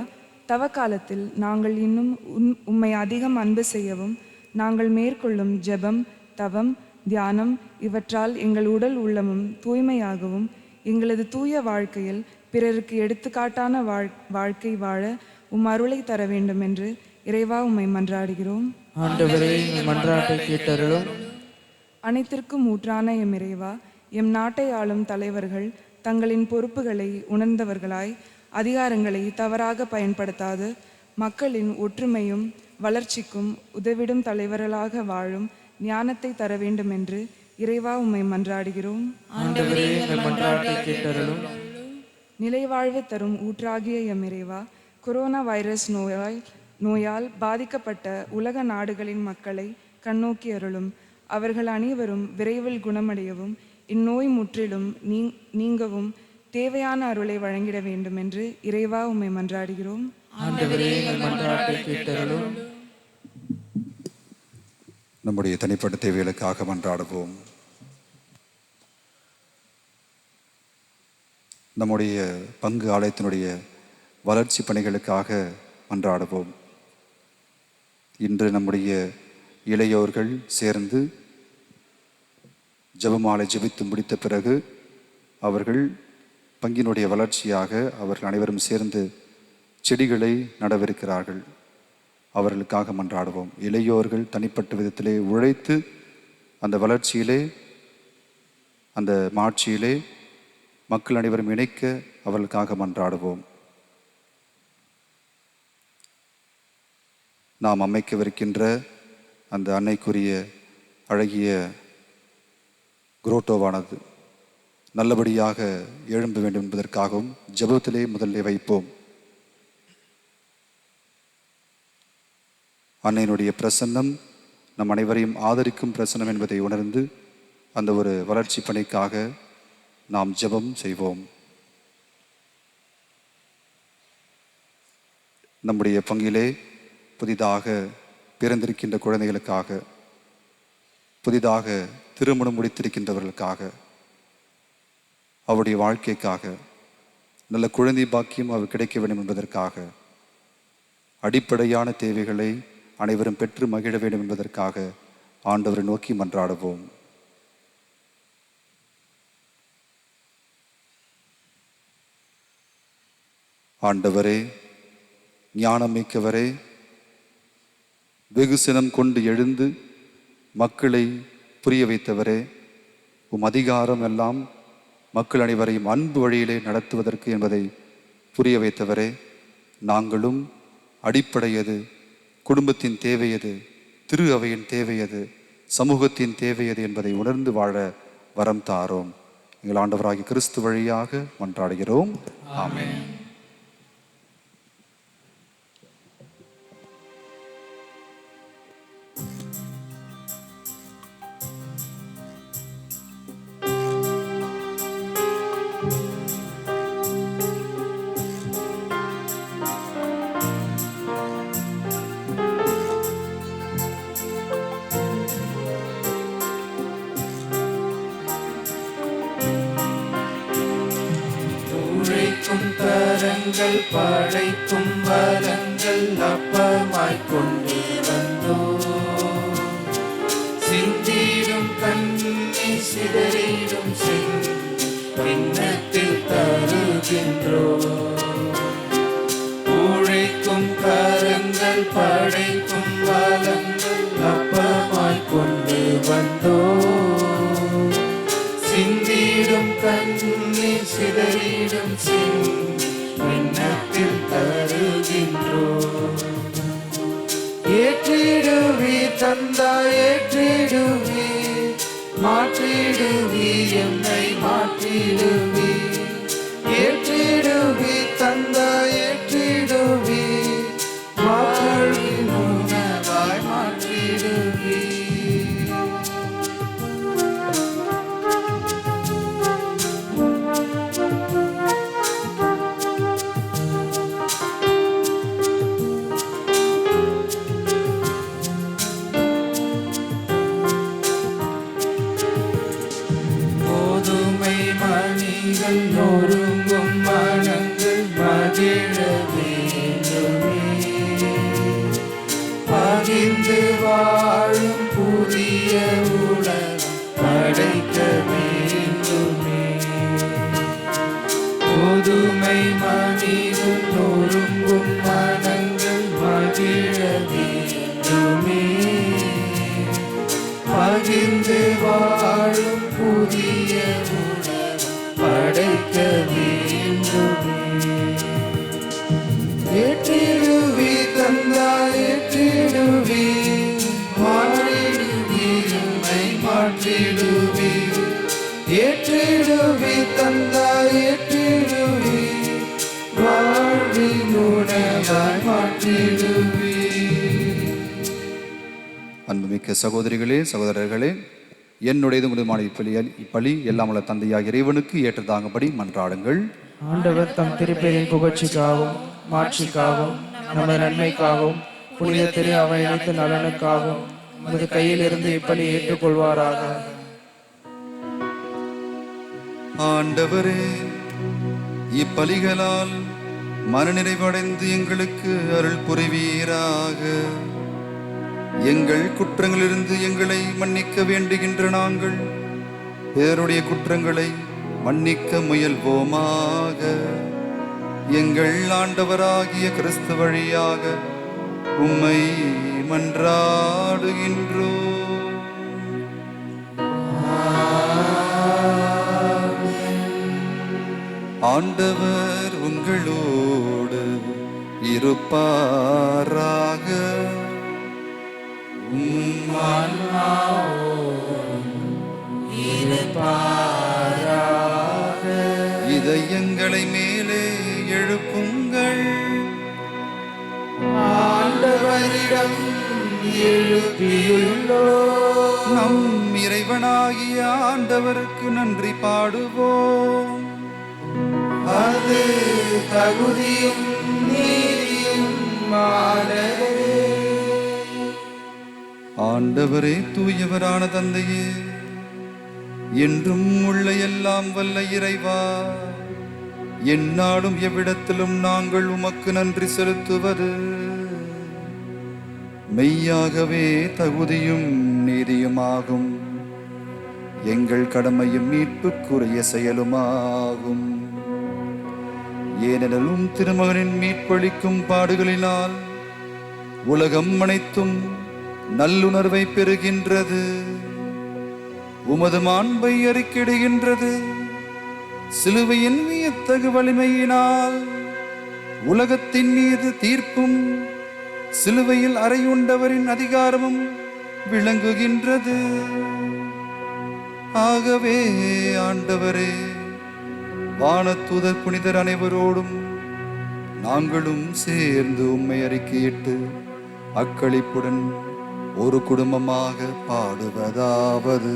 தவ காலத்தில் நாங்கள் இன்னும் உம்மை அதிகம் அன்பு செய்யவும், நாங்கள் மேற்கொள்ளும் ஜெபம், தவம், தியானம் இவற்றால் எங்கள் உடல் உள்ளமும் தூய்மையாகவும், எங்களது தூய வாழ்க்கையில் பிறருக்கு எடுத்துக்காட்டான வாழ்க்கை வாழ உம் அருளை தர வேண்டும் என்று இறைவா உம்மை மன்றாடுகிறோம். ஆண்டவரே, எங்கள் மன்றாட்டை கேட்டருளும். அனைத்திற்கும் ஊற்றான எம் இறைவா, எம் நாட்டை ஆளும் தலைவர்கள் தங்களின் பொறுப்புகளை உணர்ந்தவர்களாய் அதிகாரங்களை தவறாக பயன்படுத்தாது மக்களின் ஒற்றுமையும் வளர்ச்சிக்கும் உதவிடும் தலைவர்களாக வாழும் ஞானத்தை தர வேண்டும் என்று இறைவா உம்மை மன்றாடுகிறோம். ஆண்டவரே, எங்கள் மன்றாட்டை கேட்டருளும். நிலைவாழ்வு தரும் ஊற்றாகிய எம் இறைவா, கொரோனா வைரஸ் நோயால் பாதிக்கப்பட்ட உலக நாடுகளின் மக்களை கண்ணோக்கி அருளும். அவர்கள் அனைவரும் விரைவில் குணமடையவும், இந்நோய் முற்றிலும் நீங்கவும் தேவையான அருளை வழங்கிட வேண்டும் என்று இறைவா உம்மை மன்றாடுகிறோம். ஆண்டவரே, எங்கள் மன்றாட்டை கேட்டருளும். நம்முடைய தனிப்பட்ட தேவைகளுக்காக மன்றாடுவோம். நம்முடைய பங்கு ஆலயத்தினுடைய வளர்ச்சி பணிகளுக்காக மன்றாடுவோம். இன்று நம்முடைய இளையோர்கள் சேர்ந்து ஜெபமாலை ஜெபித்து முடித்த பிறகு அவர்கள் பங்கினுடைய வளர்ச்சியாக அவர்கள் அனைவரும் சேர்ந்து செடிகளை நடவிருக்கிறார்கள். அவர்களுக்காக மன்றாடுவோம். இளையோர்கள் தனிப்பட்ட விதத்திலே உழைத்து அந்த வளர்ச்சியிலே, அந்த மாட்சியிலே மக்கள் அனைவரும் இணைக்க அவர்களுக்காக மன்றாடுவோம். நாம் அமைக்கவிருக்கின்ற அந்த அன்னைக்குரிய அழகிய குரோட்டோவானது நல்லபடியாக எழும்ப வேண்டும் என்பதற்காகவும் ஜெபத்திலே முதலில் வைப்போம். அன்னையினுடைய பிரசன்னம் நம் அனைவரையும் ஆதரிக்கும் பிரசன்னம் என்பதை உணர்ந்து அந்த ஒரு வளர்ச்சி பணிக்காக நாம் ஜெபம் செய்வோம். நம்முடைய பங்கிலே புதிதாக பிறந்திருக்கின்ற குழந்தைகளுக்காக, புதிதாக திருமணம் முடித்திருக்கின்றவர்களுக்காக, அவருடைய வாழ்க்கைக்காக, நல்ல குழந்தை பாக்கியம் அவர் கிடைக்க வேண்டும் என்பதற்காக, அடிப்படையான தேவைகளை அனைவரும் பெற்று மகிழ வேண்டும் என்பதற்காக ஆண்டவரை நோக்கி மன்றாடுவோம். ஆண்டவரே, ஞானமிக்கவரே, வெகு சினம் கொண்டு எழுந்து மக்களை புரிய வைத்தவரே, உம் அதிகாரம் எல்லாம் மக்கள் அனைவரையும் அன்பு வழியிலே நடத்துவதற்கு என்பதை புரிய வைத்தவரே, நாங்களும் அடிப்படையது, குடும்பத்தின் தேவையது, திரு அவையின் தேவையது, சமூகத்தின் தேவை எது என்பதை உணர்ந்து வாழ வரம் தாரோம். எங்கள் ஆண்டவராகிய கிறிஸ்து வழியாக மன்றாடுகிறோம். ஆமென். உழைக்கும் கரங்கள் படைக்கும் வளங்கள் அப்பமாய் கொண்டு வந்தோ, சிந்திடும் கண்ணீர் சிதறிடும் பின்னத்தில் தருகின்றோ. உழைக்கும் கரங்கள் படைக்கும் வளங்கள் அப்பமாய் கொண்டு வந்தோ, சிந்திடும் கண்ணீர் சிதறிடும் பின்னத்தில் தருகின்றோ. ஏற்றிடுவி தந்தாய் ஏற்றிடுவி, மாற்றிடுவி என்னை மாற்றிடுவி. ஏற்றிடுவி தந்தாய் ஏற்றிடுவி, வாழ்வின் உணவாய் மாற்றிடுவி. மணிகள் நொறுங்கும் மனங்கள் மகிழ வேண்டுமே, பகிர்ந்து வாழும் புதிய உலகம் படைக்க வேண்டுமே. புதுமை மணிகள் நொறுங்கும் மனங்கள் மகிழ வேண்டுமே, பகிர்ந்து வாழும் புதிய படைக்க வேண்டுமே. ஏற்றிடுவி தந்தாய் ஏற்றிடுவி, மாற்றிடுவி என்னை மாற்றிடுவி. ஏற்றிடுவி தந்தாய் ஏற்றிடுவி, வாழ்வின் உணவாய் மாற்றிடுவி. அன்புமிக்க சகோதரிகளே சகோதரர்களே, என்னுடையது உங்களுமான இப்பலி எல்லாம் உள்ள தந்தையாக இறைவனுக்கு ஏற்றதாகபடி மன்றாடுங்கள். ஆண்டவர் தம் திருப்பெயரின் புகழ்ச்சிக்காகவும் மாட்சிக்காகவும் நமது நன்மைக்காகவும் புனித திரு அவை அனைத்து நலனுக்காகவும் நமது கையில் இருந்து இப்பலி ஏற்றுக்கொள்வாராக. ஆண்டவரே, இப்பலிகளால் மனநிறைவடைந்து எங்களுக்கு அருள் புரிவீராக. எங்கள் குற்றங்களிலிருந்து எங்களை மன்னிக்க வேண்டுகின்ற நாங்கள் பிறருடைய குற்றங்களை மன்னிக்க முயல்வோமாக. எங்கள் ஆண்டவராகிய கிறிஸ்து வழியாக உம்மை மன்றாடுகின்றோம். ஆண்டவர் உங்களோடு இருப்பாராக. இதயங்களை மேலே எழுப்புங்கள். ஆண்டவரிடம் எழுப்பியுள்ளோம். நம் இறைவனாகிய ஆண்டவருக்கு நன்றி பாடுவோம். அது தகுதியும் நீதியும் ஆனதே. ஆண்டவரே, தூயவரான தந்தையே, என்றும் உள்ள எல்லாம் வல்ல இறைவா, எந்நாளும் எவ்விடத்திலும் நாங்கள் உமக்கு நன்றி செலுத்துவது மெய்யாகவே தகுதியும் நீதியுமாகும். எங்கள் கடமையும் மீட்புக்குரிய செயலுமாகும். ஏனெனிலும் திருமகனின் மீட்பளிக்கும் பாடுகளினால் உலகம் அனைத்தும் நல்லுணர்வை பெறுகின்றது, உமது மாண்பை அறிக்கையிடுகின்றது. சிலுவையின் வியத்தகு வலிமையினால் உலகத்தின் மீது தீர்ப்பும், சிலுவையில் அறையுண்டவரின் அதிகாரமும் விளங்குகின்றது. ஆகவே ஆண்டவரே, வானதூதர் புனிதர் அனைவரோடும் நாங்களும் சேர்ந்து உம்மை அறிக்கையிட்டு அக்களிப்புடன் ஒரு குடும்பமாக பாடுவதாவது: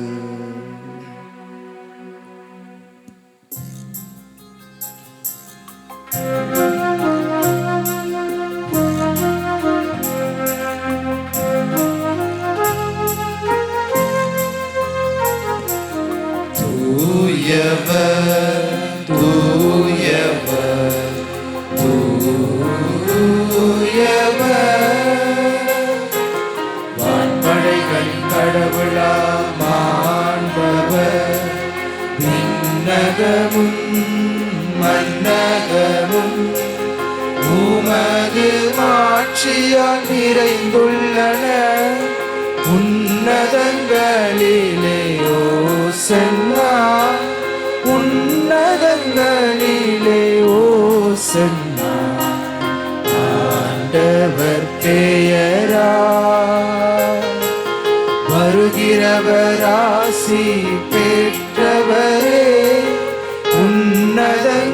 தூயவர் தூயவர் தூயவர், வான்படைகளின் கடவுளாம் ஆண்டவர், விண்ணகமும் மன்னகமும் உமது மாட்சியால் நிறைந்துள்ளன. உன்னதங்களிலே ஓசன்னா, உன்னதங்களிலே ஓசன்னா. ஆண்டவர் பெயரா வருகிறவர் ஆசி பெற்றவரே, உன்னதங்களிலே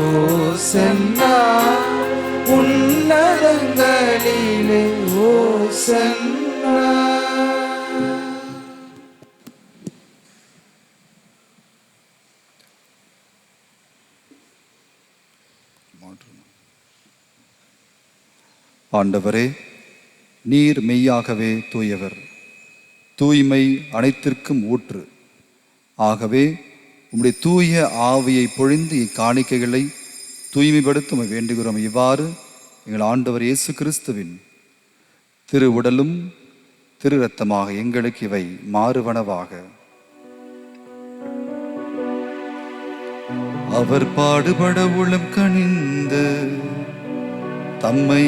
ஓசன்னா, உன்னதங்களிலே ஓசன்னா. ஆண்டவரே, நீர் மெய்யாகவே தூயவர், தூய்மை அனைத்திற்கும் ஊற்று. ஆகவே உம்முடைய தூய ஆவியை பொழிந்து இக்காணிக்கைகளை தூய்மைப்படுத்த வேண்டுகிறோம். இவ்வாறு எங்கள் ஆண்டவர் இயேசு கிறிஸ்துவின் திரு உடலும் திரு இரத்தமாக எங்களுக்கு இவை மாறுவனவாக. அவர் பாடுபட உளம் கனிந்து தம்மை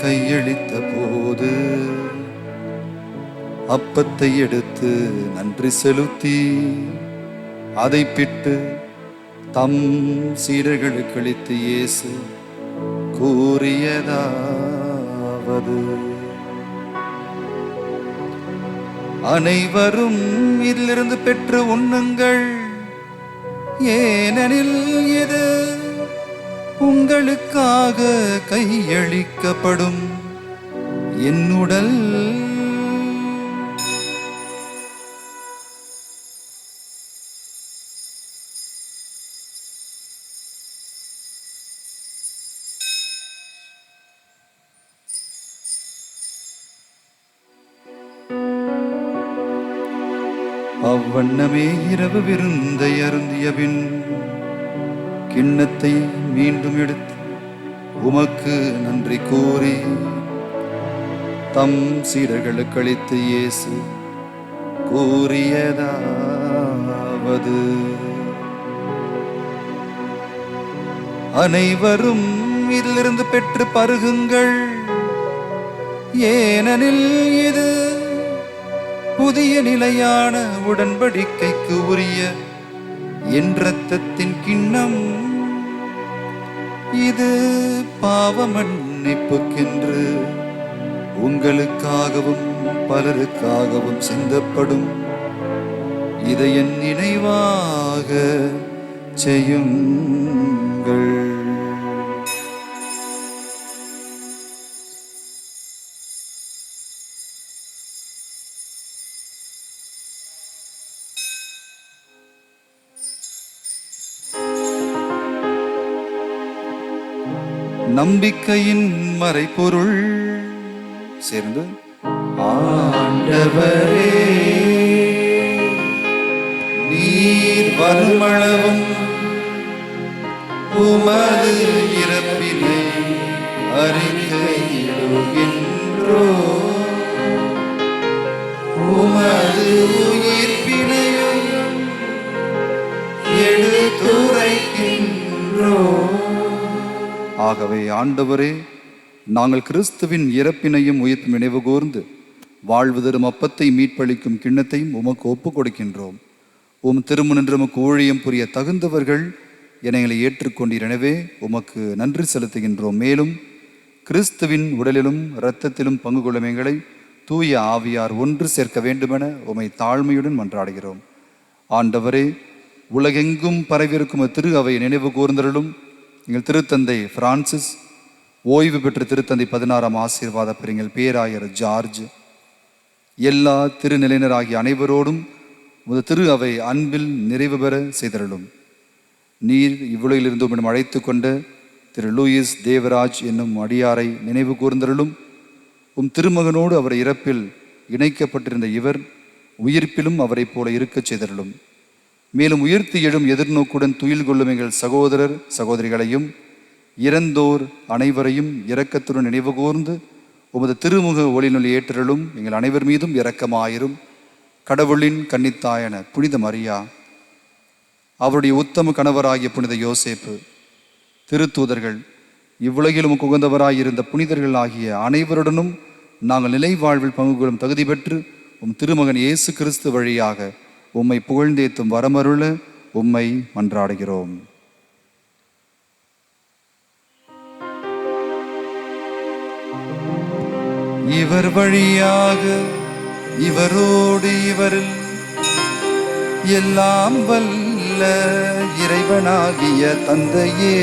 கையளித்த போது அப்பத்தை எடுத்து நன்றி செலுத்தி அதை பிட்டு தம் சீடர்களுக்கு அளித்து இயேசு கூறியதாவது: அனைவரும் இதிலிருந்து பெற்று உண்ணுங்கள், ஏனெனில் இது உங்களுக்காக கையளிக்கப்படும் என் உடல். அவ்வண்ணமே இரவு விருந்தை அருந்திய பின் கிண்ணத்தை மீண்டும் எடுத்து உமக்கு நன்றி கூறி தம் சீடர்களுக்கு அளித்து இயேசு கூறியதாவது: அனைவரும் இதிலிருந்து பெற்று பருகுங்கள், ஏனெனில் இது புதிய நிலையான உடன்படிக்கைக்கு உரிய என் இரத்தத்தின் கிண்ணம். இது பாவ மன்னிப்புக்கென்று உங்களுக்காகவும் பலருக்காகவும் சிந்தப்படும். இதை என் நினைவாக செய்யுங்கள். நம்பிக்கையின் மறைபொருள் சேர்ந்து: ஆண்டவரே, நீர் வருமளவும் உமது இறப்பினை அறிக்கையிடுகின்றோ, உமது உயிர்ப்பினையும் எடுத்துரைக்கின்றோ. ஆகவே ஆண்டவரே, நாங்கள் கிறிஸ்துவின் இறப்பினையும் உயிர்ப்பும் நினைவு கூர்ந்து வாழ்வு தரும் அப்பத்தை மீட்பளிக்கும் கிண்ணத்தையும் உமக்கு ஒப்புக் கொடுக்கின்றோம். உம் திருமுனின்று உமக்கு ஊழியம் புரிய தகுந்தவர்கள் என எங்களை ஏற்றுக்கொண்டீர். எனவே உமக்கு நன்றி செலுத்துகின்றோம். மேலும் கிறிஸ்துவின் உடலிலும் இரத்தத்திலும் பங்கு கொள்ளும் எங்களை தூய ஆவியார் ஒன்று சேர்க்க வேண்டுமென உம்மை தாழ்மையுடன் மன்றாடுகிறோம். ஆண்டவரே, உலகெங்கும் பரவியிருக்கும் திரு அவை நினைவு கூர்ந்தருளும். எங்கள் திருத்தந்தை பிரான்சிஸ், ஓய்வு பெற்ற திருத்தந்தை 16ஆம் ஆசீர்வாத பெருங்கள் பேராயர் ஜார்ஜ், எல்லா திருநிலையினராகிய அனைவரோடும் உமது திரு அவை அன்பில் நிறைவு பெற செய்தருளும். நீர் இவ்வுலகிலிருந்து உம்மிடம் அழைத்து கொண்ட திரு லூயிஸ் தேவராஜ் என்னும் அடியாரை நினைவு கூர்ந்தருளும். திருமகனோடு அவர் இறப்பில் இணைக்கப்பட்டிருந்த இவர் உயிர்ப்பிலும் அவரை போல இருக்கச் செய்தருளும். மேலும் உயிர்த்து எழும் எதிர்நோக்குடன் துயில் கொள்ளும் எங்கள் சகோதரர் சகோதரிகளையும் இறந்தோர் அனைவரையும் இரக்கத்துடன் நினைவு கூர்ந்து உமது திருமுக ஒளிநொலி ஏற்றலும் எங்கள் அனைவர் மீதும் இரக்கமாயிரும். கடவுளின் கன்னித்தாயன புனித மரியா, அவருடைய உத்தம கணவராகிய புனித யோசேப்பு, திருத்தூதர்கள், இவ்வுலகிலும் உகந்தவராயிருந்த புனிதர்கள் ஆகிய அனைவருடனும் நாங்கள் நிலை வாழ்வில் பங்கு கொள்ளும் தகுதி பெற்று திருமகன் இயேசு கிறிஸ்து வழியாக உம்மை புகழ்ந்தேத்தும் வரமருள உம்மை மன்றாடுகிறோம். இவர் வழியாக இவரோடு இவரில் எல்லாம் வல்ல இறைவனாகிய தந்தையே,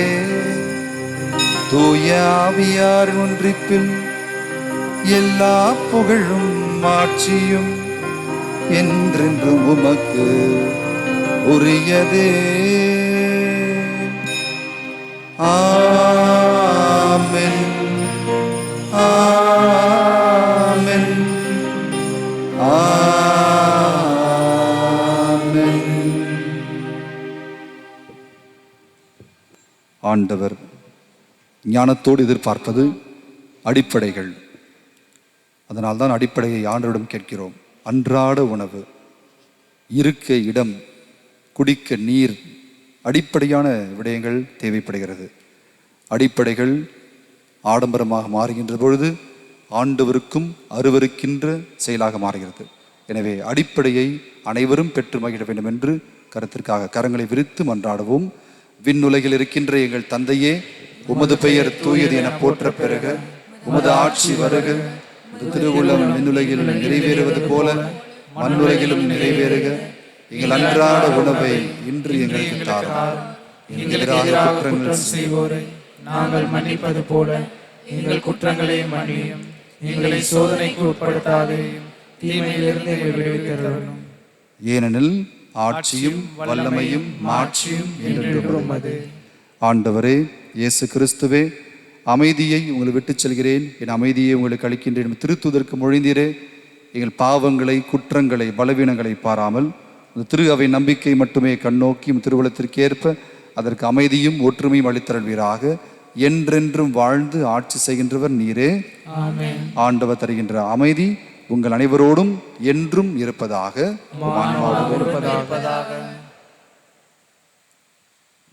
தூய ஆவியார் ஒன்றிப்பில் எல்லா புகழும் ஆட்சியும் என்றென்றும் உமக்கு உரியதே. ஆமென், ஆமென், ஆமென். ஆண்டவர் ஞானத்தோடு எதிர்பார்ப்பது அடிப்படைகள். அதனால்தான் அடிப்படையை ஆண்டவரிடம் கேட்கிறோம். அன்றாட உணவு, இருக்க இடம், குடிக்க நீர், அடிப்படையான விடயங்கள் தேவைப்படுகிறது. அடிப்படைகள் ஆடம்பரமாக மாறுகின்ற பொழுது ஆண்டவருக்கும் அருவருக்கின்ற செயலாக மாறுகிறது. எனவே அடிப்படையை அனைவரும் பெற்று மகிழ வேண்டும் என்று கருத்திற்காக கரங்களை விரித்து மன்றாடுவோம். விண்ணுலகில் இருக்கின்ற எங்கள் தந்தையே, உமது பெயர் தூயது என போற்ற பெறுக, உமது ஆட்சி வருக, திருவுள்ளம் விண்ணுலகில் நிறைவேறுவது போல மண்ணுலகிலும் நிறைவேறுக. எங்கள் அன்றாட உணவை இன்று எங்களுக்கு தாரும். எதிராக குற்றங்கள் செய்வோரை நாங்கள் மன்னிப்பது போல எங்கள் குற்றங்களை மன்னியும். எங்களை சோதனைக்கு உட்படுத்தாதேயும், தீமையிலிருந்து எங்களை விடுவித்தருளும். ஏனெனில் ஆட்சியும் வல்லமையும் மாட்சியும் என்றென்றும் உமதே. ஆண்டவரே இயேசு கிறிஸ்துவே, அமைதியை உங்களை விட்டுச் செல்கிறேன், என் அமைதியை உங்களுக்கு அளிக்கின்றேன் திருத்துதற்கு மொழிந்தீரே. எங்கள் பாவங்களை, குற்றங்களை, பலவீனங்களை பாராமல் திரு அவை நம்பிக்கை மட்டுமே கண்ணோக்கி திருவுளத்திற்கு ஏற்ப அதற்கு அமைதியும் ஒற்றுமையும் அளித்தருள்வீராக. என்றென்றும் வாழ்ந்து ஆட்சி செய்கின்றவர் நீரே. ஆண்டவர் தருகின்ற அமைதி உங்கள் அனைவரோடும் என்றும் இருப்பதாக.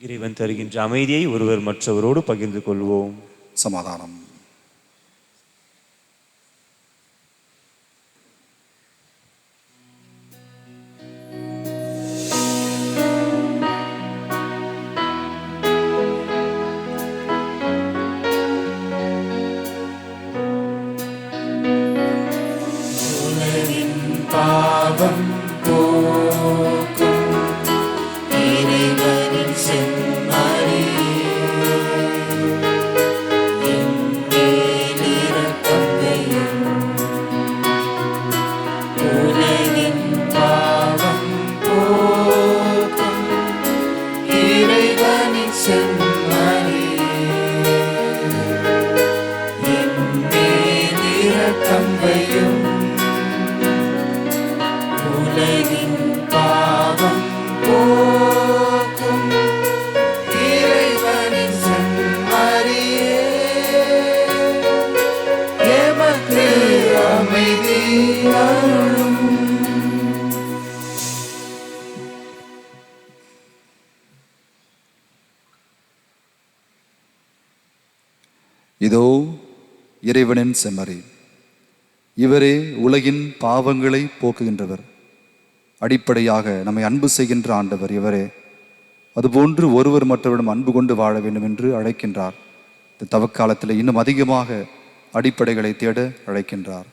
இறைவன் தருகின்ற அமைதியை ஒருவர் மற்றவரோடு பகிர்ந்து கொள்வோம். சமாதானம். பாவம் போக்கும் இறைவனின் செம்மறி, என்மேல் இரக்கம் வையும். உலகின் பாவம் போக்கும் இறைவனின் செம்மறி, என்மேல் இரக்கம் வையும். உலகின் பாவம் போக்கும் இறைவனின் செம்மறியே, எமக்கு அமைதி அருளும். இதோ இறைவனின் செம்மறி, இவரே உலகின் பாவங்களை போக்குகின்றவர். அடிப்படையாக நம்மை அன்பு செய்கின்ற ஆண்டவர் இவரே. அதுபோன்று ஒருவர் மற்றவரிடம் அன்பு கொண்டு வாழ வேண்டும் என்று அழைக்கின்றார். இந்த தவக்காலத்தில் இன்னும் அதிகமாக அடிப்படைகளை தேட அழைக்கின்றார்.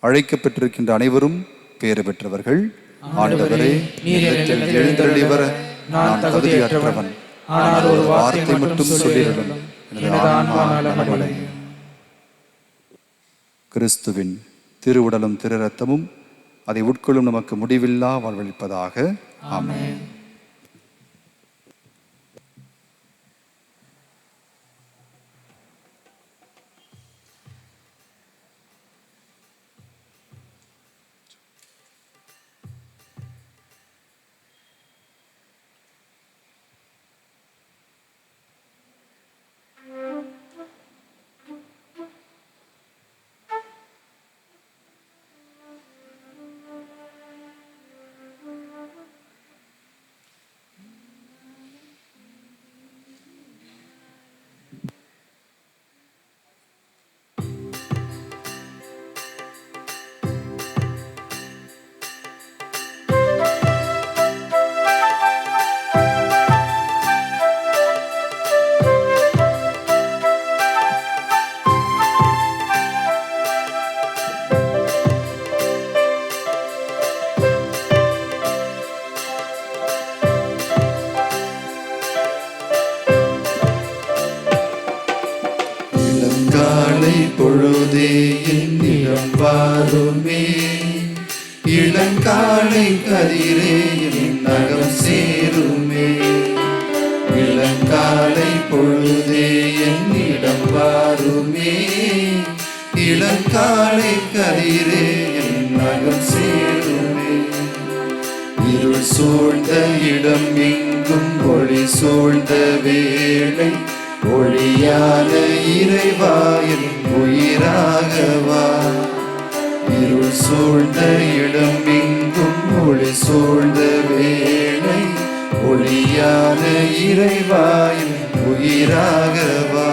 அழைக்கப்பட்டிருக்கின்ற அனைவரும் பேறு பெற்றவர்கள். ஆண்டவரே, நீர் என்னிடத்தில் எழுந்தருளி வர நான் தகுதியற்றவன். ஆனால் ஒரு வார்த்தை மட்டும் சொல்லிவிடும், எனது ஆன்மா நலமடையும். கிறிஸ்துவின் திருவுடலும் திரு ரத்தமும் அதை உட்கொள்ளும் நமக்கு முடிவில்லா வாழ்வளிப்பதாக. ஆமென். பொழுதே என்னிடம் வாருமே, இளங்காலை கதிரே என் நகம் சேருமே. இளங்காலை பொழுதே என்னிடம் வாருமே, இளங்காலை கதிரே என் நகம் சேருமே. இருள் சூழ்ந்த இடம் எங்கும் ஒளி சூழ்ந்த வேளை, ஒளியான இறைவா என் உயிராகவா. இருள் சூழ்ந்த இடம் எங்கும் ஒளி சூழ்ந்த வேளை, ஒளியான இறைவா என் உயிராகவா.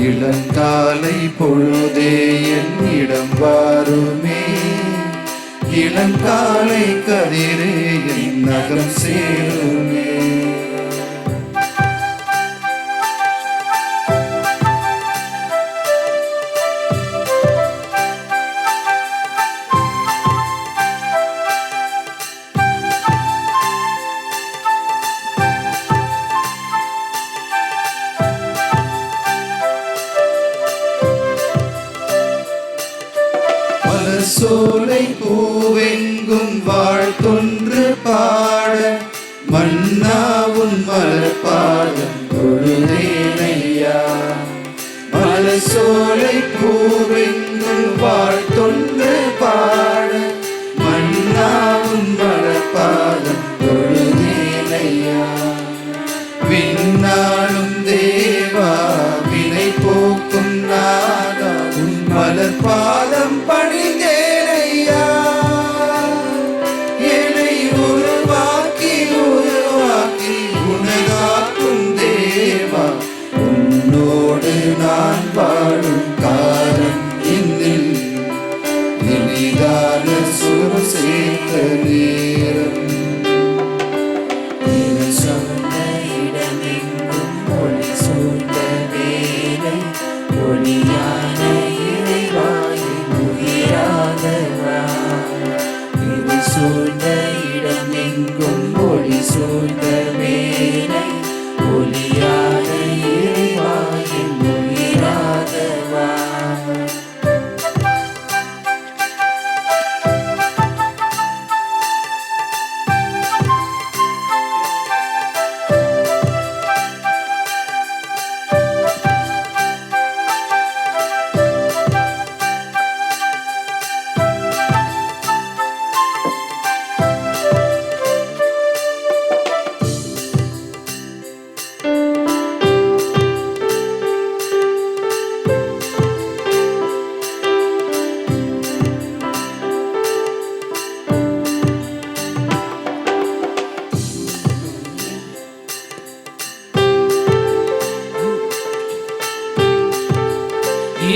இளங்காலை பொழுதே என்னிடம் வாருமே, இளங்காலை கதிரே என் நகம் சேருமே. சோலை பூவெங்கும் வாழ்த்தொன்று பாட, மன்னாவும் மலர் பாதம் தொழுதேனையா. மலர் சோலை பூவெங்கும் வாழ்த்தொன்று பாட, மன்னாவும் மலர் பாதம் தொழுதேனையா. விண்ணாளும் தேவா வினை போக்கும் நாதா, உன் மலர் பாதம் பணிந்தேனையா. என்னை உருவாக்கி உருவாக்கி உனதாக்கும் தேவா, உன்னோடு நான் வாழும் காலம் என்னில் இனிதான சுகம் சேர்த்த நேரம். ஒளியான இறைவாயின் உயிராகவா. இது சூழ்ந்த இடம் எங்கும் ஒளி சூழ்ந்த வேளை, ஒளியான இறைவாயின் உயிராகவா.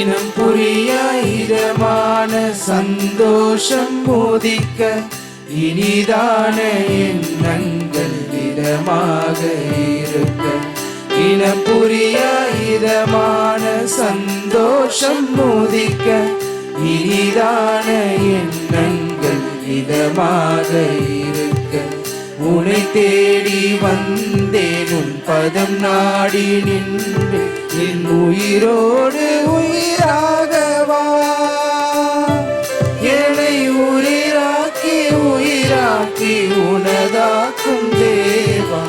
இனம் புரிய இதமான சந்தோஷம் மோதிக்க, இனிதான எண்ணங்கள் இதமாக இருக்க. இனம் புரிய இதமான சந்தோஷம் மோதிக்க, இனிதான எண்ணங்கள் இதமாக இருக்க உனை தேடி வந்தேன் உன் பதம் நாடி நின்று என் உயிரோடு உயிராகவா என்னை உயிராக்கி உயிராக்கி உனதாக்கும் தேவா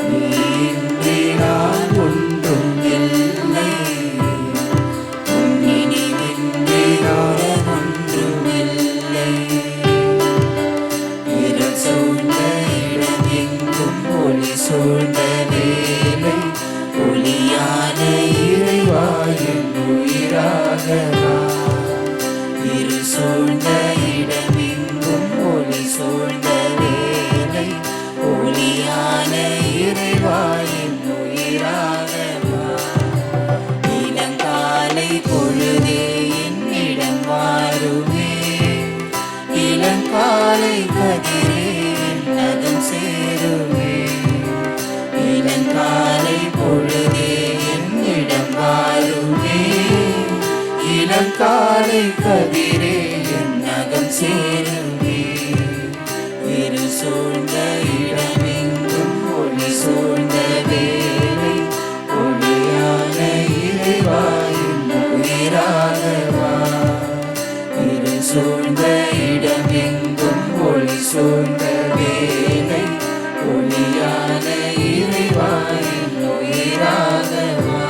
நீ இன்றி நான் ஒன்றும் இல்லை உன்னினின்றி நான் ஒன்றும் இல்லை இடம் சூழ்ந்த இடம் எங்கும் ஒளி சூழ்ந்த வேலை ஒளியான இறைவா என் உயிராகவா இரு சூழ்ந்த இடம் எங்கும் ஒளி சூழ்ந்த வேலை ஒளியான இறைவா என் உயிராகவா இளங்காலை பொழுதே என்னிடம் வாருமே இளங்காலை கதிரே நகம் சேருமே இளங்காலை பொழுதே என்னிடம் வாருமே இளங்காலை கதிரே என் நகம் சேருமே இரு சூழ்ந்த இடமெங்கும் ஒளி சூழ்ந்த வேலை ஒளியான இறைவா என் உயிராகவா இரு சூழ்ந்த இடமெங்கும் ஒளி சூழ்ந்த வேலை ஒளியான இறைவா என் உயிராகவா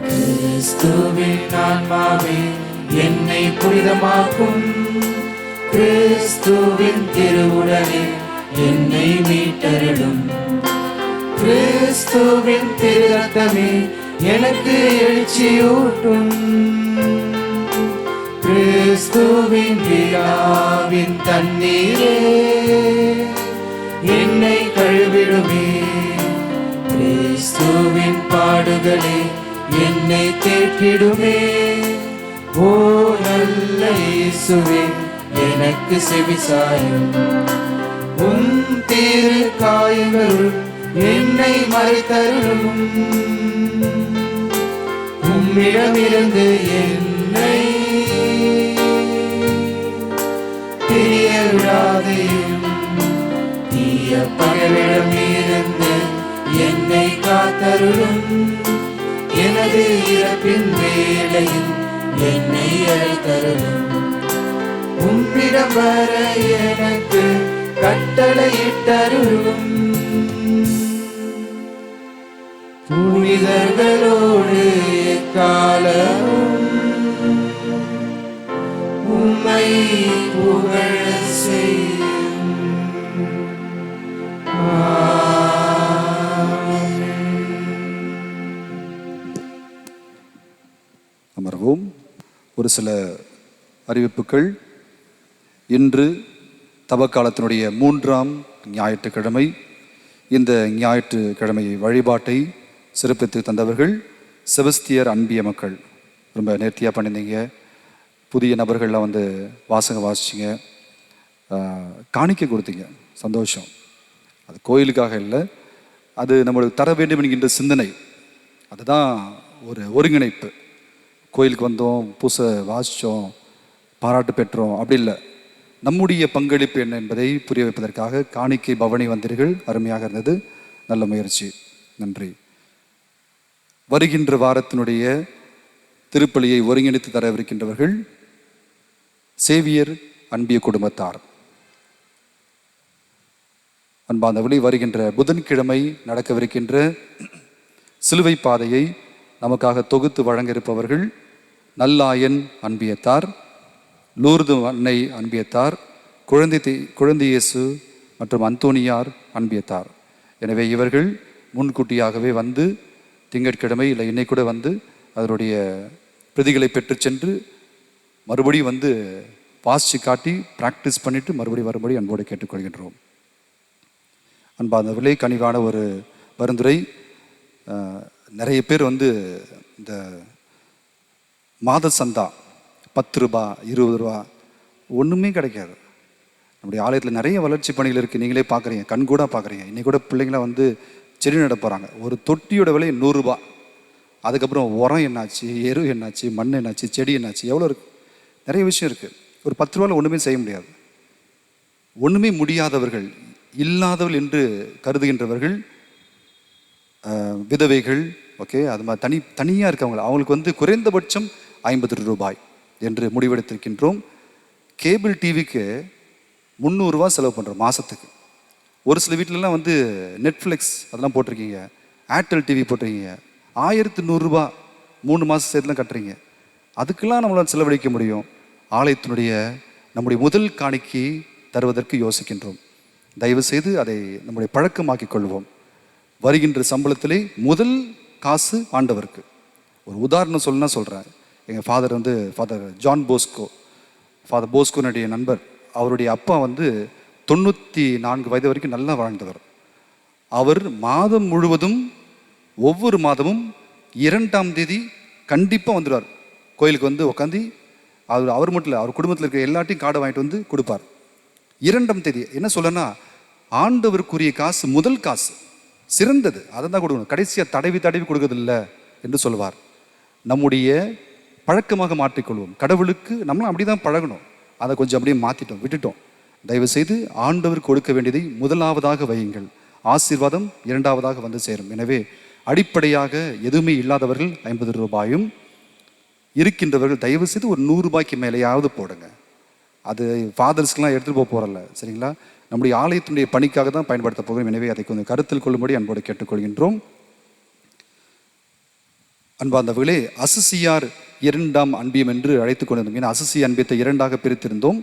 கிறிஸ்துவின் ஆன்மாவே என்னை புனிதமாக்கும் கிறிஸ்துவின் திருவுடலே என்னை மீட்டருளும் கிறிஸ்துவின் திருரத்தமே எனக்கு எழுச்சியூட்டும் கிறிஸ்துவின் விழாவின் தண்ணீரே என்னை கழுவிடுமே கிறிஸ்துவின் பாடுகளே என்னை தேற்றிடுமே ஓ நல்ல இயேசுவே எனக்கு செவிசாயும் உன் திரு காயங்களுள் என்னை மறைத்தருளும் உம்மிடமிருந்து என்னை பிரிய விடாதேயும் தீய பகைவிடமிருந்து என்னை காத்தருளும் எனது இறப்பின் வேளையில் என்னை அழைத்தருளும் உம்மிடம் வர எனக்கு கட்டளையிட்டருளும் புனிதர்களோடு எக்காலமும் உம்மை புகழச் செய்யும். அமர்வோம். ஒரு சில அறிவிப்புகள். இன்று தவக்காலத்தினுடைய 3ஆம் ஞாயிற்றுக்கிழமை. இந்த ஞாயிற்றுக்கிழமை வழிபாட்டை சிறப்பித்து தந்தவர்கள் செபஸ்தியர் அன்பிய மக்கள். ரொம்ப நேர்த்தியாக பண்ணியிருந்தீங்க. புதிய நபர்கள்லாம் வந்து வாசகம் வாசிச்சிங்க, காணிக்கை கொடுத்தீங்க. சந்தோஷம். அது கோயிலுக்காக இல்லை, அது நம்மளுக்கு தர வேண்டும் என்கின்ற சிந்தனை. அதுதான் ஒரு ஒருங்கிணைப்பு. கோயிலுக்கு வந்தோம், பூசை வாசித்தோம், பாராட்டு பெற்றோம், அப்படி இல்லை. நம்முடைய பங்களிப்பு என்ன என்பதை புரிய வைப்பதற்காக காணிக்கை பவனி வந்தீர்கள். அருமையாக இருந்தது. நல்ல முயற்சி, நன்றி. வருகின்ற வாரத்தினுடைய திருப்பலியை ஒருங்கிணைத்து தரவிருக்கின்றவர்கள் சேவியர் அன்பிய குடும்பத்தார். அன்பார்ந்தவர்களே, வருகின்ற புதன்கிழமை நடக்கவிருக்கின்ற சிலுவை பாதையை நமக்காக தொகுத்து வழங்க இருப்பவர்கள் நல்லாயன் அன்பியத்தார், லூர்து அன்னை அன்பியத்தார், குழந்தை இயேசு மற்றும் அந்தோனியார் அன்பியத்தார். எனவே இவர்கள் முன்கூட்டியாகவே வந்து திங்கட்கிழமை இல்லை இன்னை கூட வந்து அதனுடைய பிரதிகளை பெற்று சென்று மறுபடியும் வந்து வாசித்து காட்டி ப்ராக்டிஸ் பண்ணிவிட்டு மறுபடியும் வரும்படி அன்போடு கேட்டுக்கொள்கின்றோம். அன்பார்ந்தவர்களே, கனிவான ஒரு பரிந்துரை. நிறைய பேர் வந்து இந்த மாத சந்தா 10 ரூபா 20 ரூபா ஒன்றுமே கிடைக்காது. நம்முடைய ஆலயத்தில் நிறைய வளர்ச்சி பணிகள் இருக்குது, நீங்களே பார்க்குறீங்க, கண் கூட பார்க்குறீங்க. இன்றைக்கி கூட பிள்ளைங்களாம் வந்து செடி நட போகிறாங்க. ஒரு தொட்டியோட விலை 100 ரூபா. அதுக்கப்புறம் உரம் என்னாச்சு, எரு என்னாச்சு, மண் என்னாச்சு, செடி என்னாச்சு, எவ்வளோ இருக்குது, நிறைய விஷயம் இருக்குது. ஒரு 10 ரூபாவில் ஒன்றுமே செய்ய முடியாது. ஒன்றுமே முடியாதவர்கள், இல்லாதவர்கள் என்று கருதுகின்றவர்கள், விதவைகள், ஓகே, அது மாதிரி தனியாக இருக்கவங்க, அவங்களுக்கு வந்து குறைந்தபட்சம் 50 ரூபாய் என்று முடிவெடுத்திருக்கின்றோம். கேபிள் டிவிக்கு 300 ரூபா செலவு பண்ணுறோம் மாதத்துக்கு. ஒரு சில வீட்டிலலாம் வந்து நெட்ஃப்ளிக்ஸ் அதெல்லாம் போட்டிருக்கீங்க, ஏர்டெல் டிவி போட்டிருக்கீங்க, 1100 ரூபா 3 மாதம் சேர்த்துலாம் கட்டுறீங்க. அதுக்கெல்லாம் நம்மளால் செலவழிக்க முடியும். ஆலயத்தினுடைய நம்முடைய முதல் காணிக்கை தருவதற்கு யோசிக்கின்றோம். தயவுசெய்து அதை நம்முடைய பழக்கமாக்கிக் கொள்வோம். வருகின்ற சம்பளத்திலே முதல் காசு ஆண்டவருக்கு. ஒரு உதாரணம் சொல்லணும்னா சொல்கிறேன். எங்கள் ஃபாதர் ஜான் போஸ்கோ, ஃபாதர் போஸ்கோனுடைய நண்பர், அவருடைய அப்பா வந்து 94 வயது வரைக்கும் நல்லா வாழ்ந்தவர். அவர் மாதம் முழுவதும் ஒவ்வொரு மாதமும் 2ஆம் தேதி கண்டிப்பாக வந்துடுவார். கோயிலுக்கு வந்து உட்காந்து அவர் மட்டும் இல்லை, அவர் குடும்பத்தில் இருக்கிற எல்லாத்தையும் கார்டை வாங்கிட்டு வந்து கொடுப்பார். 2ஆம் தேதி என்ன சொல்லனா, ஆண்டவருக்குரிய காசு முதல் காசு சிறந்தது, அதை தான் கொடுக்கணும், கடைசியாக தடவி கொடுக்கறதில்ல என்று சொல்லுவார். நம்முடைய பழக்கமாக மாற்றிக்கொள்வோம். கடவுளுக்கு நம்மளும் அப்படி தான் பழகணும். அதை கொஞ்சம் அப்படியே மாற்றிட்டோம், விட்டுட்டோம். தயவுசெய்து ஆண்டவருக்கு கொடுக்க வேண்டியதை முதலாவதாக வையுங்கள். ஆசீர்வாதம் 2ஆவதாக வந்து சேரும். எனவே அடிப்படையாக எதுவுமே இல்லாதவர்கள் 50 ரூபாயும், இருக்கின்றவர்கள் தயவு செய்து ஒரு 100 ரூபாய்க்கு மேலேயாவது போடுங்க. அது ஃபாதர்ஸ்க்கெலாம் எடுத்துகிட்டு போகிறல்ல, சரிங்களா? நம்முடைய ஆலயத்தினுடைய பணிக்காக தான் பயன்படுத்த போகிறோம். எனவே அதை கொஞ்சம் கருத்தில் கொள்ளும்படி அன்போடு கேட்டுக்கொள்கின்றோம். அன்பார்ந்தவர்களே, அசிசியார் 2ஆம் அன்பியம் என்று அழைத்துக் கொண்டிருந்தோம். ஏன்னா அசிசிய அன்பியத்தை 2ஆக பிரித்திருந்தோம்.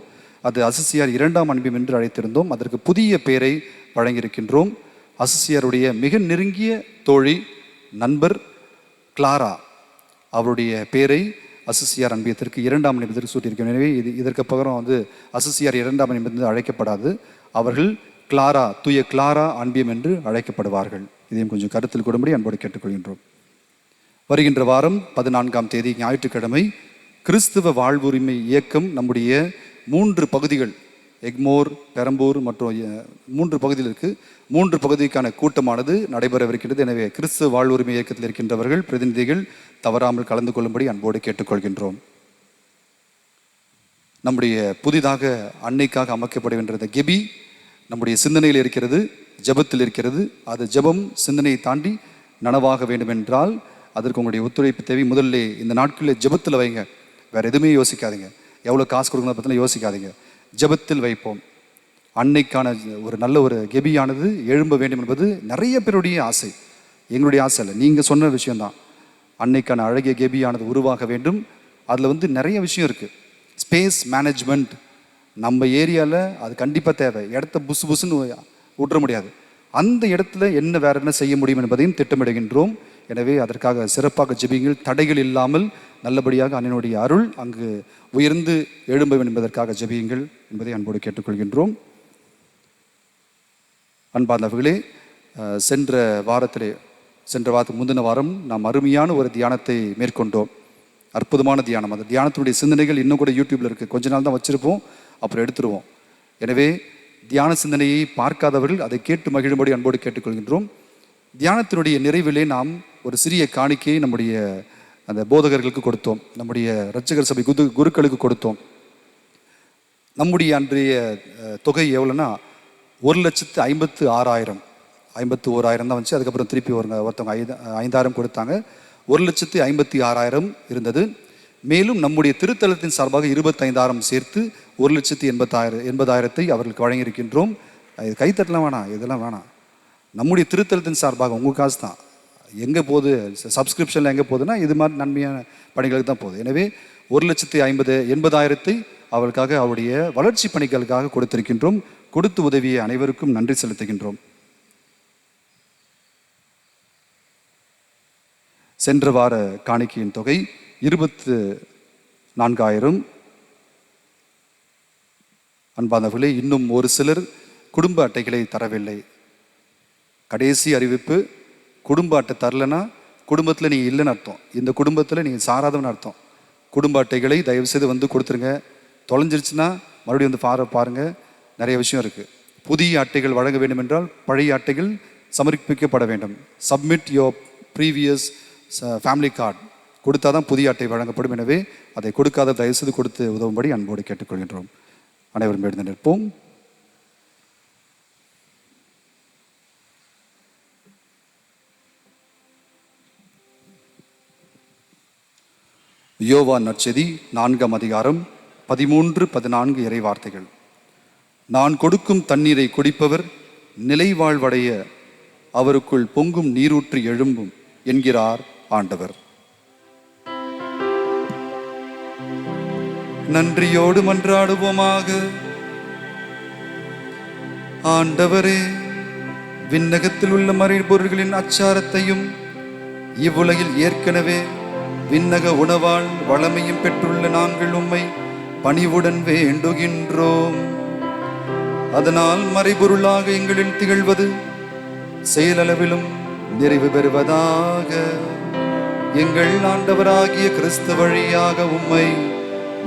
அது அசிசியார் 2ஆம் அன்பியம் என்று அழைத்திருந்தோம். அதற்கு புதிய பெயரை வழங்கியிருக்கின்றோம். அசிசியாருடைய மிக நெருங்கிய தோழி, நண்பர் கிளாரா, அவருடைய பெயரை அசிசியார் அன்பியத்திற்கு 2ஆம் அன்பியத்திற்கு சூட்டியிருக்கிறோம். எனவே இதற்கு பகரம் வந்து அசிசியார் 2ஆம் அன்பியம் அழைக்கப்படாது. அவர்கள் கிளாரா, தூய கிளாரா அன்பியம் என்று அழைக்கப்படுவார்கள். இதையும் கொஞ்சம் கருத்தில் கொடும்படி அன்போடு கேட்டுக்கொள்கின்றோம். வருகின்ற வாரம் 14ஆம் தேதி ஞாயிற்றுக்கிழமை கிறிஸ்துவ வாழ்வுரிமை இயக்கம் நம்முடைய 3 பகுதிகள், எக்மோர், பெரம்பூர் மற்றும் 3 பகுதியில் இருக்குது. 3 பகுதிக்கான கூட்டமானது நடைபெறவிருக்கிறது. எனவே கிறிஸ்துவ வாழ்வுரிமை இயக்கத்தில் இருக்கின்றவர்கள், பிரதிநிதிகள் தவறாமல் கலந்து கொள்ளும்படி அன்போடு கேட்டுக்கொள்கின்றோம். நம்முடைய புதிதாக அன்னைக்காக அமைக்கப்படுகின்ற கெபி நம்முடைய சிந்தனையில் இருக்கிறது, ஜெபத்தில் இருக்கிறது. அது ஜெபம் சிந்தனையை தாண்டி நனவாக வேண்டும் என்றால் அதற்கு உங்களுடைய ஒத்துழைப்பு தேவை. முதல்ல இந்த நாட்களில் ஜெபத்தில் வைங்க, வேறு எதுவுமே யோசிக்காதீங்க. எவ்வளோ காசு கொடுக்கணும் பற்றிலாம் யோசிக்காதீங்க. ஜெபத்தில் வைப்போம். அன்னைக்கான ஒரு நல்ல ஒரு கெபியானது எழும்ப வேண்டும் என்பது நிறைய பேருடைய ஆசை, எங்களுடைய ஆசை இல்லை, நீங்கள் சொன்ன விஷயம்தான். அன்னைக்கான அழகிய கெபியானது உருவாக வேண்டும். அதில் வந்து நிறைய விஷயம் இருக்குது. ஸ்பேஸ் மேனேஜ்மெண்ட் நம்ம ஏரியாவில் அது கண்டிப்பாக தேவை. இடத்த புசுன்னு விட்டுற முடியாது. அந்த இடத்துல வேறு என்ன செய்ய முடியும் என்பதையும் திட்டமிடுகின்றோம். எனவே அதற்காக சிறப்பாக ஜெபிங்கள். தடைகள் இல்லாமல் நல்லபடியாக அண்ணனுடைய அருள் அங்கு உயர்ந்து எழும்ப வேண்டும் என்பதற்காக ஜெபியுங்கள் என்பதை அன்போடு கேட்டுக்கொள்கின்றோம். அன்பார்ந்தவர்களே, சென்ற வாரத்துக்கு முந்தின வாரம் நாம் அருமையான ஒரு தியானத்தை மேற்கொண்டோம். அற்புதமான தியானம். அந்த தியானத்தினுடைய சிந்தனைகள் இன்னும் கூட யூடியூப்பில் இருக்குது. கொஞ்ச நாள் தான் வச்சுருப்போம், அப்புறம் எடுத்துருவோம். எனவே தியான சிந்தனையை பார்க்காதவர்கள் அதை கேட்டு மகிழும்படி அன்போடு கேட்டுக்கொள்கின்றோம். தியானத்தினுடைய நிறைவிலே நாம் ஒரு சிறிய காணிக்கையை நம்முடைய அந்த போதகர்களுக்கு கொடுத்தோம், நம்முடைய இரட்சகர் சபை குருக்களுக்கு கொடுத்தோம். நம்முடைய அன்றைய தொகை எவ்வளோன்னா 1,56,000 51,000 தான் வந்துச்சு. அதுக்கப்புறம் திருப்பி ஒருத்தவங்க 5,000 கொடுத்தாங்க. 1,56,000 இருந்தது. மேலும் நம்முடைய திருத்தலத்தின் சார்பாக 25,000 சேர்த்து 1,80,000 அவர்களுக்கு வழங்கியிருக்கின்றோம். இது கைத்தட்டலாம் வேணாம், இதெல்லாம் வேணாம். நம்முடைய திருத்தலத்தின் சார்பாக உங்கள் காசு தான். எங்கே போகுது, சப்ஸ்கிரிப்ஷனில் எங்கே போகுதுன்னா இது மாதிரி நன்மையான பணிகளுக்கு தான் போகுது. எனவே 1,80,000 அவர்களுக்காக அவருடைய வளர்ச்சி பணிகளுக்காக கொடுத்திருக்கின்றோம். கொடுத்து உதவிய அனைவருக்கும் நன்றி செலுத்துகின்றோம். சென்ற வார காணிக்கையின் தொகை 24,000. அன்பானவர்களே, இன்னும் ஒரு சிலர் குடும்ப அட்டைகளை தரவில்லை. கடைசி அறிவிப்பு, குடும்ப அட்டை தரலைன்னா குடும்பத்தில் நீங்கள் இல்லைன்னு அர்த்தம், இந்த குடும்பத்தில் நீங்கள் சாராதவன்னு அர்த்தம். குடும்ப அட்டைகளை தயவுசெய்து வந்து கொடுத்துருங்க. தொலைஞ்சிருச்சுன்னா மறுபடியும் வந்து பாருங்கள், நிறைய விஷயம் இருக்குது. புதிய அட்டைகள் வழங்க வேண்டும் என்றால் பழைய அட்டைகள் சமர்ப்பிக்கப்பட வேண்டும். Submit your previous family card கொடுத்தா தான் புதிய அட்டை வழங்கப்படும். எனவே அதை கொடுக்காத தயவுசெய்து கொடுத்து உதவும்படி அன்போடு கேட்டுக்கொள்கின்றோம். அனைவரும் எழுந்து நிற்போம். யோவான் நற்செய்தி 4ஆம் அதிகாரம் 13-14 இறை வார்த்தைகள். நான் கொடுக்கும் தண்ணீரை குடிப்பவர் நிலை வாழ்வடைய அவருக்குள் பொங்கும் நீரூற்று எழும்பும் என்கிறார் ஆண்டவர். நன்றியோடு மன்றாடுவோமாக. ஆண்டவரே, விண்ணகத்தில் உள்ள மறைபொருள்களின் அச்சாரத்தையும் இவ்வுலகில் ஏற்கனவே விண்ணக உணவால் வளமையும் பெற்றுள்ள நாங்கள் உம்மை பணிவுடன் வேண்டுகின்றோம். அதனால் மறைபொருளாக எங்களில் திகழ்வது செயலளவிலும் நிறைவு பெறுவதாக. எங்கள் ஆண்டவராகிய கிறிஸ்து வழியாக உம்மை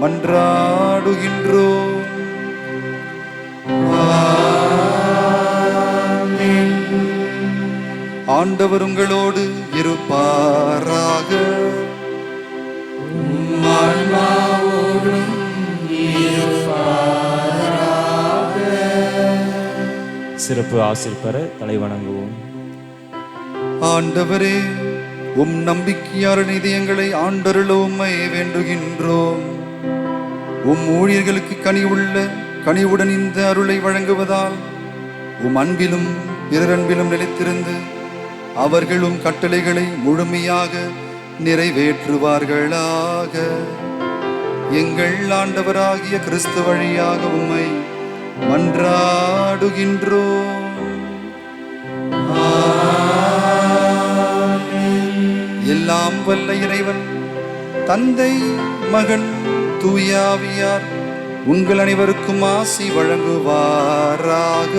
மன்றாடுகின்றோம். ஆண்டவர் உங்களோடு இருப்பாராக. சிறப்பு ஆசிர் பெற தலை வணங்குவோம். ஆண்டவரே, உம் நம்பிக்கையார் இதயங்களை ஆண்டருள உம்மை வேண்டுகின்றோம். உம் ஊழியர்களுக்கு கனிவுடன் இந்த அருளை வழங்குவதால் உம் அன்பிலும் பிறரன்பிலும் நிலைத்திருந்து அவர்களும் கட்டளைகளை முழுமையாக நிறைவேற்றுவார்களாக. எங்கள் ஆண்டவராகிய கிறிஸ்து வழியாக உம்மை மன்றாடுகின்றோம். எல்லாம் வல்ல இறைவன் தந்தை, மகன், தூய ஆவியார் உங்கள் அனைவருக்கும் ஆசி வழங்குவாராக.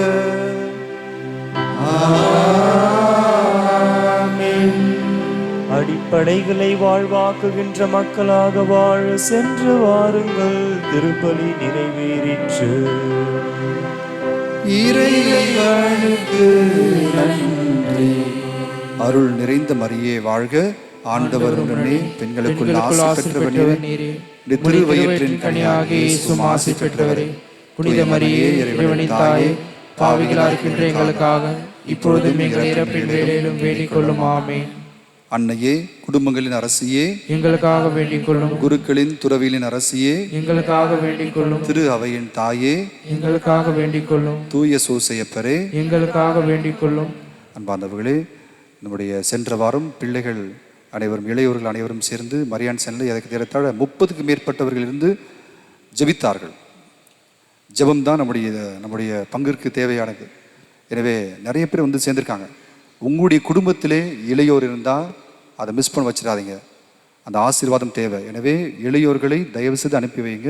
அடிப்படைகளை வாழ்வாக்குகின்ற மக்களாக வாழ சென்று வாருங்கள். திருப்பலி நிறைவேறிற்று. இறைவனுக்கு நன்றி. அருள் நிறைந்த மரியே வாழ்க. ஆண்டவர் உடனே பெண்களுக்குள் ஆசி பெற்றவரே, திருவயிற்றின் கனியாகிய இயேசுவும் ஆசி பெற்றவரே. புனித மரியே, இறைவனின் தாயே, பாவிகளாய் இருக்கின்ற எங்களுக்காக இப்பொழுதும் எங்கள் இறப்பின் வேளையிலும் வேண்டிக் கொள்ளும். ஆமென். அன்னையே, குடும்பங்களின் அரசியே, எங்களுக்காக வேண்டிக் கொள்ளும். குருக்களின் துறவிகளின் அரசியே, எங்களுக்காக வேண்டிக் கொள்ளும். திரு அவையின் தாயே, எங்களுக்காக வேண்டிக் கொள்ளும். தூய சூசையப்பரே, எங்களுக்காக வேண்டிக் கொள்ளும். அன்பார்ந்தவர்களே, நம்முடைய சென்ற வாரம் பிள்ளைகள் அனைவரும், இளையோர்கள் அனைவரும் சேர்ந்து மரியான் சென்னில் எனக்கு ஏறத்தாழ 30க்கும் மேற்பட்டவர்கள் இருந்து ஜெபித்தார்கள். ஜெபம்தான் நம்முடைய பங்கிற்கு தேவையானது. எனவே நிறைய பேர் வந்து சேர்ந்துருக்காங்க. உங்களுடைய குடும்பத்திலே இளையோர் இருந்தால் அதை மிஸ் பண்ண வச்சிடாதீங்க. அந்த ஆசீர்வாதம் தேவை. எனவே இளையோர்களை தயவு செய்து அனுப்பி வைங்க.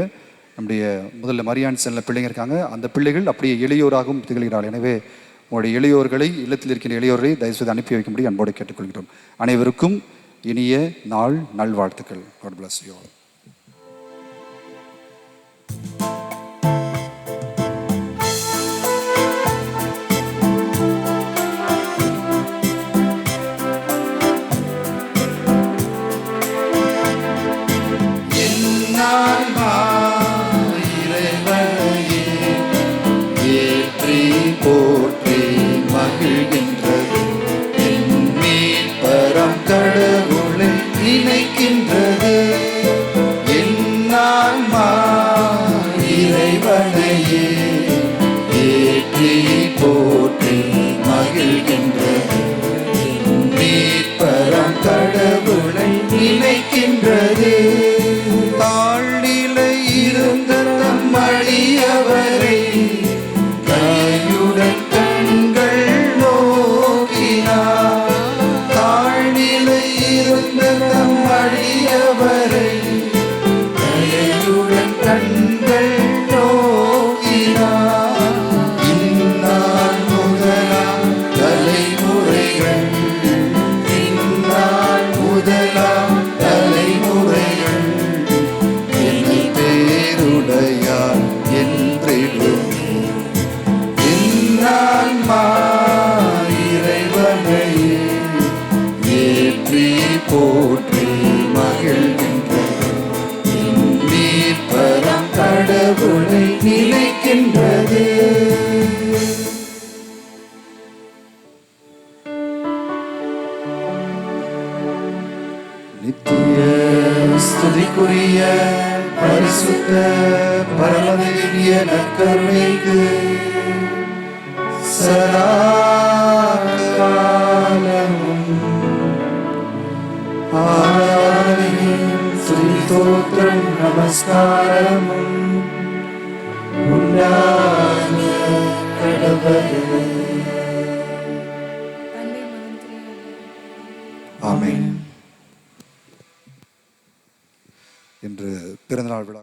நம்முடைய முதல்ல மரியான் செல்ல பிள்ளைங்க இருக்காங்க, அந்த பிள்ளைகள் அப்படியே இளையோராகவும் திகழ்கிறார்கள். எனவே உங்களுடைய இளையோர்களை, இல்லத்தில் இருக்கின்ற இளையோர்களை தயவு செய்து அனுப்பி வைக்கும்படி அன்போடு கேட்டுக்கொள்கிறோம். அனைவருக்கும் இனிய நாள் நல்வாழ்த்துக்கள். God bless you all. போற்றி மகிழ்கின்றது என் மீட்பரம் கடவுளை நினைக்கின்றது. நித்திய ஸ்துதிக்குரிய பரிசுத்த பரமதிவ்ய நற்கருணைக்கு சதா காலமும் ஆராதனையும் ஸ்துதி ஸ்தோத்திரம் நமஸ்காரமும் உண்டாக கடவுளே. ஆமென். இன்று பிறந்தநாள் விழா